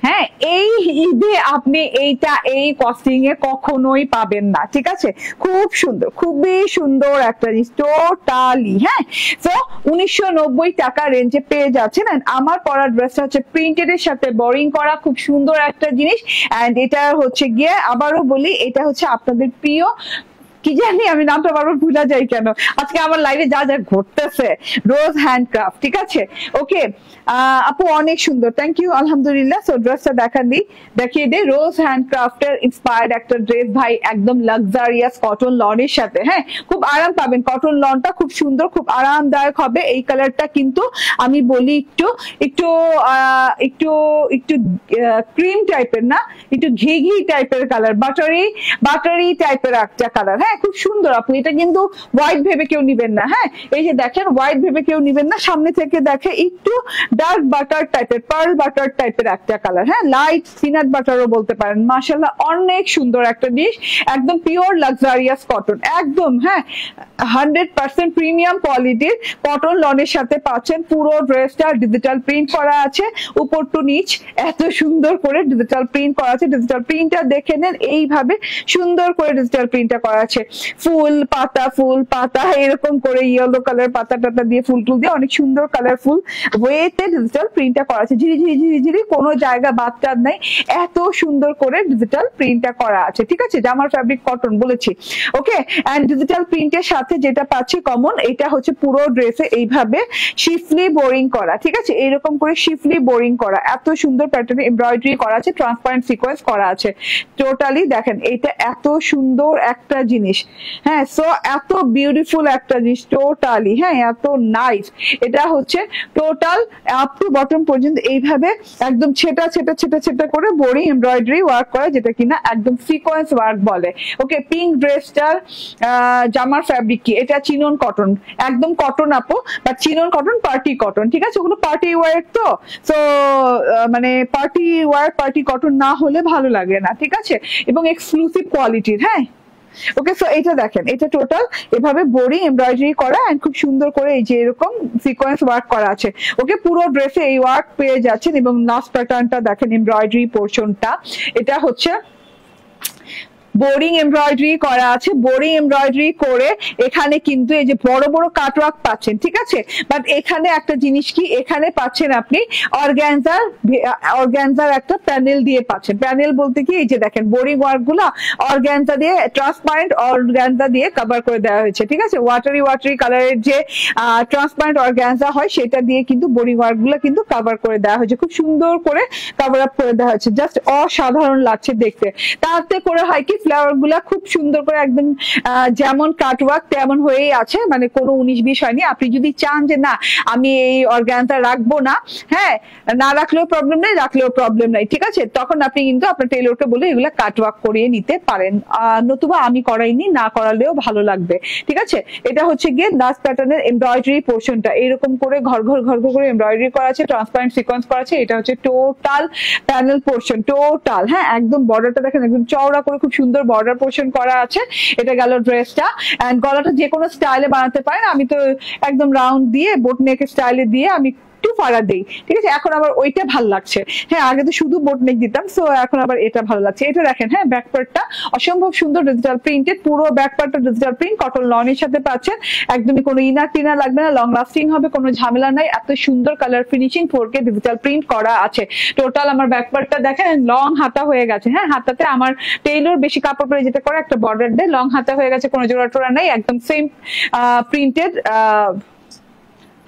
হ্যাঁ এই ঈদে আপনি এইটা এই কস্টিং এ কখনোই পাবেন না। ঠিক আছে, খুব সুন্দর, খুবই সুন্দর একটা জিনিস টোটালি। হ্যাঁ, তো 1990 টাকা রেঞ্জে পেয়ে যাচ্ছেন। আমার পরা ড্রেসটা হচ্ছে প্রিন্টেড এর সাথে বোরিং করা, খুব সুন্দর একটা জিনিস। এন্ড এটা হচ্ছে গিয়ে, আবারও বলি, এটা হচ্ছে আপনাদের প্রিয়, কি জানি আমি নামটা বারবার ভুলা যাই কেন, আজকে আমার লাইভে যা যা ঘটতেছে, রোজ হ্যান্ডক্রাফট। ঠিক আছে, ওকে আপু অনেক সুন্দর, থ্যাংক ইউ আলহামদুলিল্লাহ। সো ড্রেসটা দেখিয়ে দে, রোজ হ্যান্ডক্রাফটের ইন্সপায়ার্ড একটা ড্রেস ভাই, একদম লাক্সারিয়াস কটন লনের সাথে। হ্যাঁ, খুব আরাম পাবেন, কটন লনটা খুব সুন্দর, খুব আরামদায়ক হবে। এই কালারটা কিন্তু আমি বলি একটু একটু একটু একটু ক্রিম টাইপের না, একটু ঘি টাইপের কালার, বাটারি টাইপের একটা কালার। হ্যাঁ, খুব সুন্দর আপু। এটা কিন্তু হোয়াইট ভেবে কেউ নিবেন না। হ্যাঁ, এই যে দেখেন, হোয়াইট ভেবে কেউ নিবেন না, সামনে থেকে দেখে একটু ডার্ক বাটার টাইপের, পার্ল বাটার টাইপের একটা কালার। হ্যাঁ, লাইট পিনাট বাটারও বলতে পারেন। মাশাআল্লাহ, অনেক সুন্দর একটা জিনিস, একদম পিওর লাক্সারিয়াস কটন, একদম। হ্যাঁ, 100% প্রিমিয়াম কোয়ালিটির কটন লনের সাথে পাচ্ছেন। পুরো ড্রেসটা ডিজিটাল প্রিন্ট করা আছে, উপর টু নিচ এত সুন্দর করে ডিজিটাল প্রিন্ট করা আছে। ডিজিটাল প্রিন্টটা দেখে নেন, এইভাবে সুন্দর করে ডিজিটাল প্রিন্টটা করা আছে। ফুল পাতা এরকম করে ইয়েলো কালার পাতা দিয়ে ফুল দিয়ে অনেক সুন্দর কালারফুল ওয়েতে ডিজিটাল প্রিন্টটা করা আছে। ঝিরি কোনো জায়গা বাদ টাদ নাই, এত সুন্দর করে ডিজিটাল প্রিন্টটা করা আছে। ঠিক আছে, জামার ফ্যাব্রিক কটন বলেছি। ওকে, এন্ড ডিজিটাল প্রিন্টের সাথে যেটা পাচ্ছি কমন, এটা হচ্ছে পুরো ড্রেসে এইভাবে শিফলি বোরিং করা। ঠিক আছে, এইরকম করে শিফলি বোরিং করা, এত সুন্দর প্যাটার্নে এমব্রয়ডারি করা আছে, ট্রান্সপারেন্ট সিকোয়েন্স করা আছে। টোটালি দেখেন, এটা এত সুন্দর একটা জিনিস। হ্যাঁ, সো এত বিউটিফুল একটা জিনিস টোটালি। হ্যাঁ, এত নাইস। এটা হচ্ছে টোটাল আপ টু বটম পর্যন্ত এইভাবে একদম ছেটা করে বোরিং এমব্রয়ডারি ওয়ার্ক করা, যেটা কিনা একদম সিকোয়েন্স ওয়ার্ক বলে। ওকে, পিঙ্ক ড্রেসটার জামার ফ্যাব্রিক কি? এটা চিনন কটন, একদম কটন আপু, but chinon cotton, party cotton. ঠিক আছে, ওগুলো পার্টি ওয়ার তো, সো মানে পার্টি ওয়ার, পার্টি কটন না হলে ভালো লাগে না। ঠিক আছে, এবং এক্সক্লুসিভ কোয়ালিটির। হ্যাঁ, ওকে, সো এটা দেখেন, এটা টোটাল এভাবে বোরিং এমব্রয়ডারি করা এন্ড খুব সুন্দর করে এই যে এরকম সিকোয়েন্স ওয়ার্ক করা আছে। ওকে, পুরো ড্রেসে এই ওয়ার্ক পেয়ে যাচ্ছেন এবং লাস্ট প্যাটার্নটা দেখেন এমব্রয়ডারি পোর্শনটা, এটা হচ্ছে বোরিং এমব্রয়ডারি করা আছে। বোরিং এমব্রয়ডারি করে এখানে কিন্তু এই যে বড় বড় কাটওয়ার্ক পাচ্ছেন, ঠিক আছে। বাট এখানে একটা জিনিস কি, এখানে পাচ্ছেন আপনি অর্গানজার একটা প্যানেল দিয়ে পাচ্ছেন। প্যানেল বলতে কি, এই যে দেখেন বোরিং ওয়ার্ক গুলা অর্গানজা দিয়ে, ট্রান্সপারেন্ট অর্গানজা দিয়ে কভার করে দেওয়া হয়েছে, ঠিক আছে। ওয়াটারি কালারের যে ট্রান্সপারেন্ট অর্গানজা হয় সেটা দিয়ে কিন্তু বোরিং ওয়ার্ক গুলা কিন্তু কভার করে দেওয়া হয়েছে, খুব সুন্দর করে কভার আপ করে দেওয়া হয়েছে, জাস্ট অসাধারণ লাগছে দেখতে। তাতে করে হয় কি, ফ্লাওয়ার গুলা খুব সুন্দর করে একদম যেমন কাটওয়ার্ক তেমন হয়েই আছে, মানে কোনো 19-20 হয়নি। আপনি যদি চান যে না আমি এই অর্গানটা রাখবো না, হ্যাঁ, না রাখলেও প্রবলেম নাই, রাখলেও প্রবলেম নাই, ঠিক আছে, তখন আপনি কিন্তু আপনার টেইলরকে বলে এগুলা কাটওয়ার্ক করিয়ে নিতে পারেন। নতুবা আমি করাইনি, না করালেও ভালো লাগবে, ঠিক আছে। এটা হচ্ছে গিয়ে লাস্ট প্যাটার্নের এমব্রয়ডারি পোর্শনটা, এরকম করে ঘর ঘর করে এমব্রয়ডারি করা আছে, ট্রান্সপারেন্ট সিকোয়েন্স করা আছে। এটা হচ্ছে টোটাল প্যানেল পোর্শন, টোটাল, হ্যাঁ, একদম বর্ডারটা দেখেন একদম চওড়া করে খুব সুন্দর বর্ডার পোর্শন করা আছে। এটা গেল ড্রেসটা। এন্ড গলাটা যে কোনো স্টাইলে বানাতে পারেন, আমি তো একদম রাউন্ড দিয়ে বোট নেক স্টাইলে দিয়ে আমি একটু ফাড়া দেই, ঠিক আছে। এখন আবার ওইটা ভালো লাগছে, হ্যাঁ, আগে তো শুধু বোট নেক দিতাম, সো এখন আবার এটা ভালো লাগছে। এটা দেখেন, হ্যাঁ, ব্যাক পার্টটা অসম্ভব সুন্দর ডিজিটাল প্রিন্টেড, পুরো ব্যাক পার্টটা ডিজিটাল প্রিন্ট, কটন লনের সাথে পাচ্ছেন, একদমই কোনো ইনার টিনার লাগবে না, লং লাস্টিং হবে, কোনো ঝামেলা নাই, এত সুন্দর colour finishing 4K digital print করা আছে। টোটাল আমার ব্যাক পার্টটা দেখেন লং হাতা হয়ে গেছে, হ্যাঁ, হাতাতে আমার টেইলর বেশি কাপড় পরে যেটা করে একটা বর্ডার দেয়, লং হাতা হয়ে গেছে, কোনো জোড়া টোড়া নাই, একদম সেম প্রিন্টেড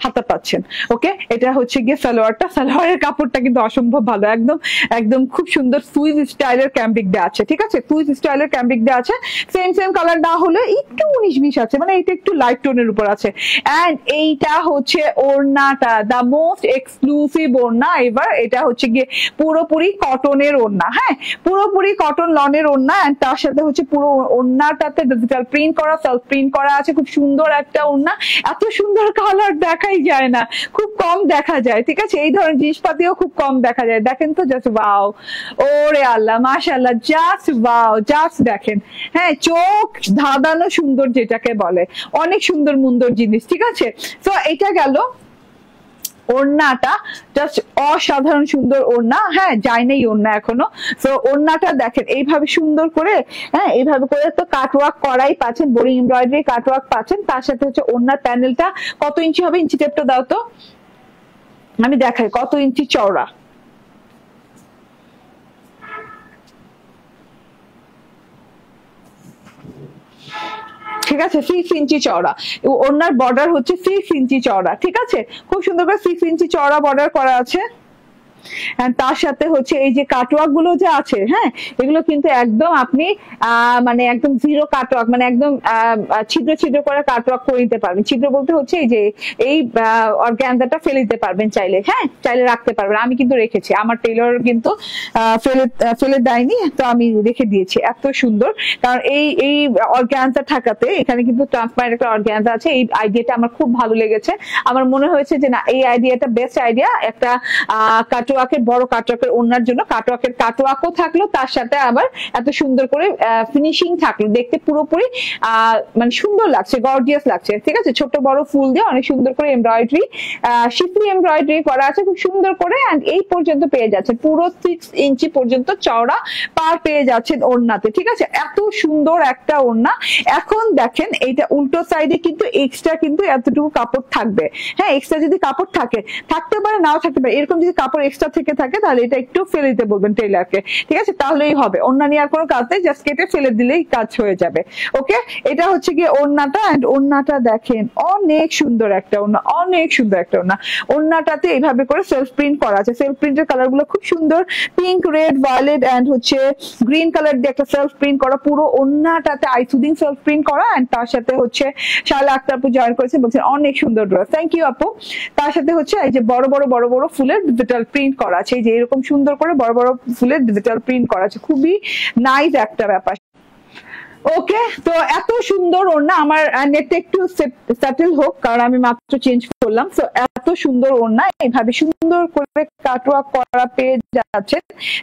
হাতা পাচ্ছেন। ওকে, এটা হচ্ছে গিয়ে সালোয়ারটা, সালোয়ারের কাপড়টা কিন্তু অসম্ভব ভালো, একদম একদম খুব সুন্দর সুইজ স্টাইলের ক্যাম্বিক দেওয়া আছে, ঠিক আছে, সুইজ স্টাইলের ক্যাম্বিক দেওয়া আছে। সেম কালার না হলে একটু 19-20 আছে, মানে এটা একটু লাইট টোনের উপর আছে। এন্ড এইটা হচ্ছে ওড়নাটা, দা মোস্ট এক্সক্লুসিভ ওড়না। এবার এটা হচ্ছে গিয়ে পুরোপুরি কটনের ওড়না, হ্যাঁ, পুরোপুরি কটন লনের ওড়না। এন্ড তার সাথে হচ্ছে পুরো ওড়নাটাতে ডিজিটাল প্রিন্ট করা, সেলফ প্রিন্ট করা আছে, খুব সুন্দর একটা ওড়না। এত সুন্দর কালার দেখাই যায় না, খুব কম দেখা যায়, ঠিক আছে, এই ধরনের জিনিসপাতিও খুব কম দেখা যায়। দেখেন তো, জাস্ট ওয়াও, ওরে আল্লাহ, মাশাআল্লাহ, জাস্ট ওয়াও, জাস্ট দেখেন, হ্যাঁ, চোখ ধাঁধানো সুন্দর যেটাকে বলে, অনেক সুন্দর মুন্দর জিনিস, ঠিক আছে। তো এটা গেল ওড়নাটা, জাস্ট অসাধারণ সুন্দর ওড়না, হ্যাঁ, যায় নাই ওড়না এখনো। তো ওড়নাটা দেখেন এইভাবে সুন্দর করে, হ্যাঁ, এইভাবে করে তো কাটওয়ার্ক করাই পাচ্ছেন, বোরিং এমব্রয়ডারি কাটওয়ার্ক পাচ্ছেন। তার সাথে হচ্ছে ওড়নার প্যানেলটা কত ইঞ্চি হবে, ইঞ্চি টেপটা দাও তো, আমি দেখাই কত ইঞ্চি চওড়া। ঠিক আছে, 6 ইঞ্চি চওড়া, ওড়নার বর্ডার হচ্ছে 6 ইঞ্চি চওড়া, ঠিক আছে, খুব সুন্দর করে 6 ইঞ্চি চওড়া বর্ডার করা আছে। তার সাথে হচ্ছে এই যে কাটওয়ার্ক গুলো যে আছে, হ্যাঁ, এগুলো কিন্তু একদম আপনি মানে একদম জিরো কাটওয়ার্ক, মানে একদম ছিদ্র ছিদ্র করে কাটওয়ার্ক করে নিতে পারবেন। ছিদ্র বলতে হচ্ছে এই যে এই অর্গানজাটা ফেলে দিতে পারবেন চাইলে, হ্যাঁ, চাইলে রাখতে পারবেন। আমি কিন্তু রেখেছি, আমার টেইলর কিন্তু ফেলে দেয়নি, তো আমি রেখে দিয়েছি। এত সুন্দর, কারণ এই অর্গানজা থাকাতে এখানে কিন্তু ট্রান্সপারেন্ট একটা অর্গানজা আছে। এই আইডিয়াটা আমার খুব ভালো লেগেছে, আমার মনে হয়েছে যে না, এই আইডিয়াটা বেস্ট আইডিয়া, একটা কাটওয়ার্কের বড় কাটওয়ার্কের ওড়নার জন্য কাটওয়ার্কের কাটওয়ার্কও থাকলো, তার সাথে আবার এত সুন্দর করে ফিনিশিং থাকলো, দেখতে পুরোপুরি মানে সুন্দর লাগছে, গর্জিয়াস লাগছে, ঠিক আছে। ছোট বড় ফুল দিয়ে অনেক সুন্দর করে এমব্রয়ডারি, শিফলি এমব্রয়ডারি করা আছে খুব সুন্দর করে। এন্ড এই পর্যন্ত পেয়ে যাচ্ছে পুরো 6 ইঞ্চি পর্যন্ত চওড়া পার পেয়ে যাচ্ছেন ওড়নাতে, ঠিক আছে, এত সুন্দর একটা ওড়না। এখন দেখেন এইটা উল্টো সাইডে কিন্তু এক্সট্রা কিন্তু এতটুকু কাপড় থাকবে, হ্যাঁ, এক্সট্রা যদি কাপড় থাকতে পারে, নাও থাকতে পারে, এরকম যদি কাপড় এক্সট্রা থেকে থাকে তাহলে এটা একটু ফেলে দিতে বলবেন টেইলারকে, ঠিক আছে, তাহলেই হবে। ওড়না নেওয়ার কোনো কাজ নেই, জাস্ট কেটে ফেলে দিলেই কাজ হয়ে যাবে। ওকে, এটা হচ্ছে গিয়ে ওড়নাটা। এন্ড ওড়নাটা দেখেন অনেক সুন্দর একটা ওড়না, অনেক সুন্দর একটা ওড়না। ওড়নাটাতে এইভাবে করে সেলফ প্রিন্ট করা আছে, সেলফ প্রিন্টের কালার গুলো খুব সুন্দর, পিঙ্ক, রেড, ভায়োলেট এন্ড হচ্ছে গ্রিন কালার দিয়ে একটা সেলফ প্রিন্ট করা, পুরো ওড়নাটাতে আইসুদিং সেলফ প্রিন্ট করা। এন্ড তার সাথে হচ্ছে শায়লা আক্তার আপু জয়েন করেছে, বলছেন অনেক সুন্দর ড্রেস, থ্যাংক ইউ আপু। তার সাথে হচ্ছে এই যে বড় বড় ফুলের ডিজিটাল প্রিন্ট করা আছে, এই যে এরকম সুন্দর করে বড় বড় ফুলের ডিজিটাল প্রিন্ট করা আছে, খুবই নাইস একটা ব্যাপার। ওকে, তো এত সুন্দর ওড়না, আমার নেটটা একটু সেটেল হোক কারণ আমি মাত্র চেঞ্জ করলাম। তো এত সুন্দর ওড়না, এইভাবে সুন্দর করে কাটওয়ার্ক করা পেয়ে যাচ্ছেন।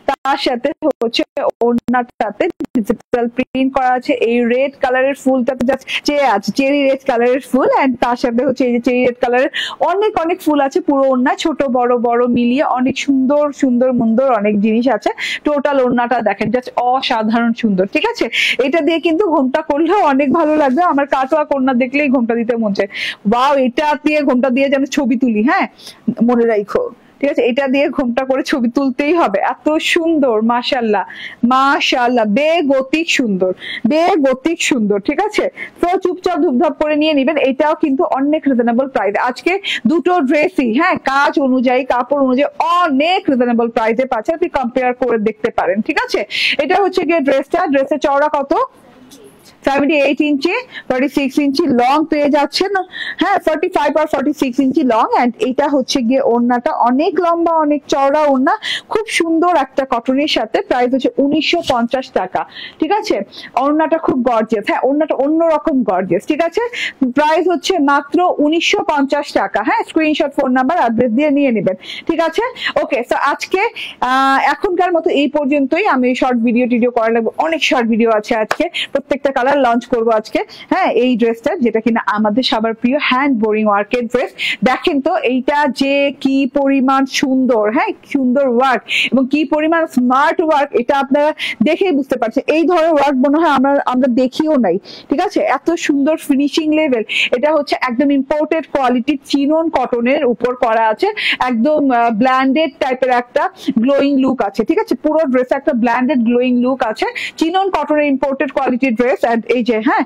তার সাথে হচ্ছে ওড়নাটাতে ডিজিটাল প্রিন্ট করা আছে। এই রেড কালারের ফুলটাতে জাস্ট আছে চেরি রেড কালারের ফুল, এন্ড তার সাথে হচ্ছে এই যে চেরি রেড কালারের অনেক অনেক ফুল আছে পুরো ওড়না, ছোট বড় বড় মিলিয়ে অনেক সুন্দর সুন্দর সুন্দর অনেক জিনিস আছে। টোটাল ওড়নাটা দেখেন জাস্ট অসাধারণ সুন্দর, ঠিক আছে। এটা দিয়ে কিন্তু ঘোমটা করলেও অনেক ভালো লাগবে। আমার কাটওয়ার্ক ওড়না দেখলেই ঘোমটা দিতে মন চায়। ওয়াও, এটা দিয়ে ঘোমটা দিয়ে যেন ছবি তুলি, হ্যাঁ মনে রাখো, ঠিক আছে। এটা দিয়ে ঘোমটা করে ছবি তুলতেই হবে, এত সুন্দর, মাশাআল্লাহ মাশাআল্লাহ, বেগতিক সুন্দর, বেগতিক সুন্দর, ঠিক আছে। তো চুপচাপ ধুপধাপ করে নিয়ে নিবেন। এটাও কিন্তু অনেক রিজনেবল প্রাইস। আজকে দুটো ড্রেসই হ্যাঁ কাজ অনুযায়ী কাপড় অনুযায়ী অনেক রিজনেবল প্রাইসে পাচ্ছে, আপনি কম্পেয়ার করে দেখতে পারেন, ঠিক আছে। এটা হচ্ছে গিয়ে ড্রেসের চওড়া কত, 78 ইঞ্চি, 46 ইঞ্চি লং পেয়ে যাচ্ছেন, হ্যাঁ 45 আর 46 ইঞ্চি লং। এন্ড এটা হচ্ছে গিয়ে ওড়নাটা অনেক লম্বা অনেক চওড়া ওড়না, খুব সুন্দর একটা কটনের সাথে। প্রাইস হচ্ছে 1950 টাকা, ঠিক আছে। ওড়নাটা খুব গর্জিয়াস, হ্যাঁ ওড়নাটা অন্যরকম গর্জিয়াস, ঠিক আছে। প্রাইস হচ্ছে মাত্র 1950 টাকা, হ্যাঁ স্ক্রিনশট ফোন নাম্বার অ্যাড্রেস দিয়ে নিয়ে নেবেন, ঠিক আছে। ওকে, তো আজকে এখনকার মতো এই পর্যন্তই। আমি শর্ট ভিডিও করা লাগবে, অনেক শর্ট ভিডিও আছে আজকে, প্রত্যেকটা কালার লঞ্চ করবো আজকে। হ্যাঁ এই ড্রেসটা যেটা কিনা আমাদের সবার প্রিয় হ্যান্ড বোরিং ওয়ার্কের ড্রেস, দেখেন তো এইটা যে কি পরিমাণ সুন্দর, হ্যাঁ সুন্দর ওয়ার্ক এবং কি পরিমাণ স্মার্ট ওয়ার্ক, এটা আপনারা দেখেই বুঝতে পারছেন। এই ধরনের ওয়ার্ক মনে হয় আমরা দেখিও নাই, ঠিক আছে। এত সুন্দর ফিনিশিং লেভেল। এটা হচ্ছে একদম ইম্পোর্টেড কোয়ালিটির চিনন কটনের উপর করা আছে, একদম ব্ল্যান্ডেড টাইপের একটা গ্লোয়িং লুক আছে, ঠিক আছে। পুরো ড্রেসে একটা ব্ল্যান্ডেড গ্লোয়িং লুক আছে, চিনন কটনের ইম্পোর্টেড কোয়ালিটির ড্রেস। এন্ড এই যে হ্যাঁ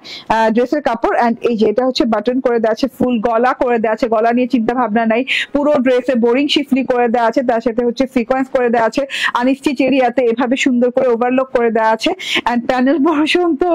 ড্রেসের কাপড়, এন্ড এই যে এটা হচ্ছে বাটন করে দেওয়া আছে, ফুল গলা করে দেওয়া আছে, গলা নিয়ে চিন্তা ভাবনা নাই। পুরো ড্রেসে বোরিং শিফলি করে দেওয়া আছে, তার সাথে হচ্ছে সিকোয়েন্স করে দেওয়া আছে, আনস্টিচ এরিয়াতে এভাবে সুন্দর করে ওভারলক করে দেওয়া আছে। এন্ড প্যানেল পোরশন তো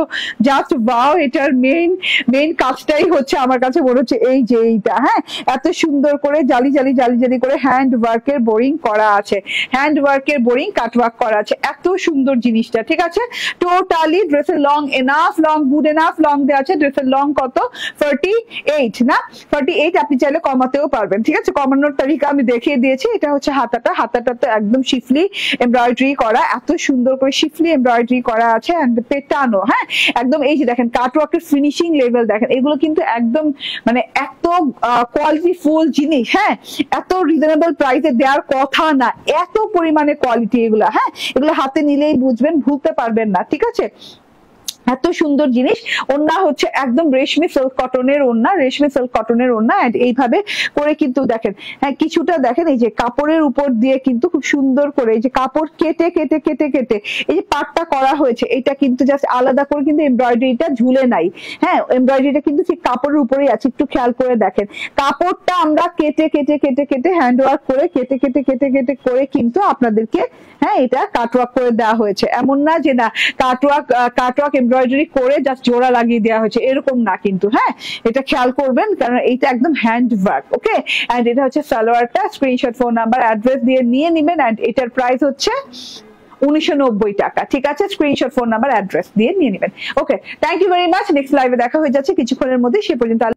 জাস্ট ওয়াও, এটার মেইন কাজটাই হচ্ছে আমার কাছে মনে হচ্ছে এই যে এইটা, হ্যাঁ এত সুন্দর করে জালি জালি জালি জালি করে হ্যান্ড ওয়ার্কের বোরিং করা আছে, হ্যান্ড ওয়ার্কের বোরিং কাটওয়ার্ক করা আছে, এত সুন্দর জিনিসটা, ঠিক আছে। টোটালি ড্রেসের long enough, long good enough long দেওয়া আছে। ড্রেসের লং কত, 48 না, 48। আপনি চাইলে কমাতেও পারবেন, ঠিক আছে। কমানোর তালিকা আমি দেখিয়ে দিয়েছি। এটা হচ্ছে হাতাটা তো একদম শিফলি এমব্রয়ডারি করা, এত সুন্দর করে শিফলি এমব্রয়ডারি করা আছে, এন্ড পেটানো, হ্যাঁ একদম। এই যে দেখেন কাটওয়ার্কের ফিনিশিং লেভেল দেখেন, এগুলো কিন্তু একদম মানে এত কোয়ালিটি ফুল জিনিস, হ্যাঁ এত রিজনেবল প্রাইসে দেওয়ার কথা না, এত পরিমাণে কোয়ালিটি এগুলা, হ্যাঁ এগুলো হাতে নিলেই বুঝবেন, ভুলতে পারবেন না, ঠিক আছে। এত সুন্দর জিনিস। ওড়না হচ্ছে একদম রেশমি সিল্ক কটনের ওড়না, রেশমি সিল্ক কটনের ওড়না। এন্ড এইভাবে করে কিন্তু দেখেন, হ্যাঁ কিছুটা দেখেন এই যে কাপড়ের উপর দিয়ে কিন্তু খুব সুন্দর করে এই যে কাপড় কেটে কেটে কেটে কেটে এই যে পাটটা করা হয়েছে, এটা কিন্তু জাস্ট আলাদা করে কিন্তু এমব্রয়ডারিটা ঝুলে নাই, হ্যাঁ এমব্রয়ডারিটা কিন্তু ঠিক কাপড়ের উপরেই আছে। একটু খেয়াল করে দেখেন, কাপড়টা আমরা কেটে কেটে কেটে কেটে হ্যান্ড ওয়ার্ক করে কেটে কেটে কেটে কেটে করে কিন্তু আপনাদেরকে হ্যাঁ এটা কাটওয়ার্ক করে দেওয়া হয়েছে। এমন না যে না কাটওয়ার্ক এমব্রয়ডারি করে জাস্ট জোড়া লাগিয়ে দেওয়া হয়েছে, এরকম না কিন্তু, হ্যাঁ এটা খেয়াল করবেন কারণ এইটা একদম হ্যান্ড ওয়ার্ক। ওকে, এন্ড এটা হচ্ছে সালোয়ারটা, স্ক্রিনশট ফোন নাম্বার অ্যাড্রেস দিয়ে নিয়ে নেবেন। এন্ড এটার প্রাইস হচ্ছে 1990 টাকা, ঠিক আছে। স্ক্রিনশট ফোন নাম্বার অ্যাড্রেস দিয়ে নিয়ে নেবেন। Okay, thank you very much. Next লাইভে দেখা হয়ে যাচ্ছে কিছুক্ষণের মধ্যে, সে পর্যন্ত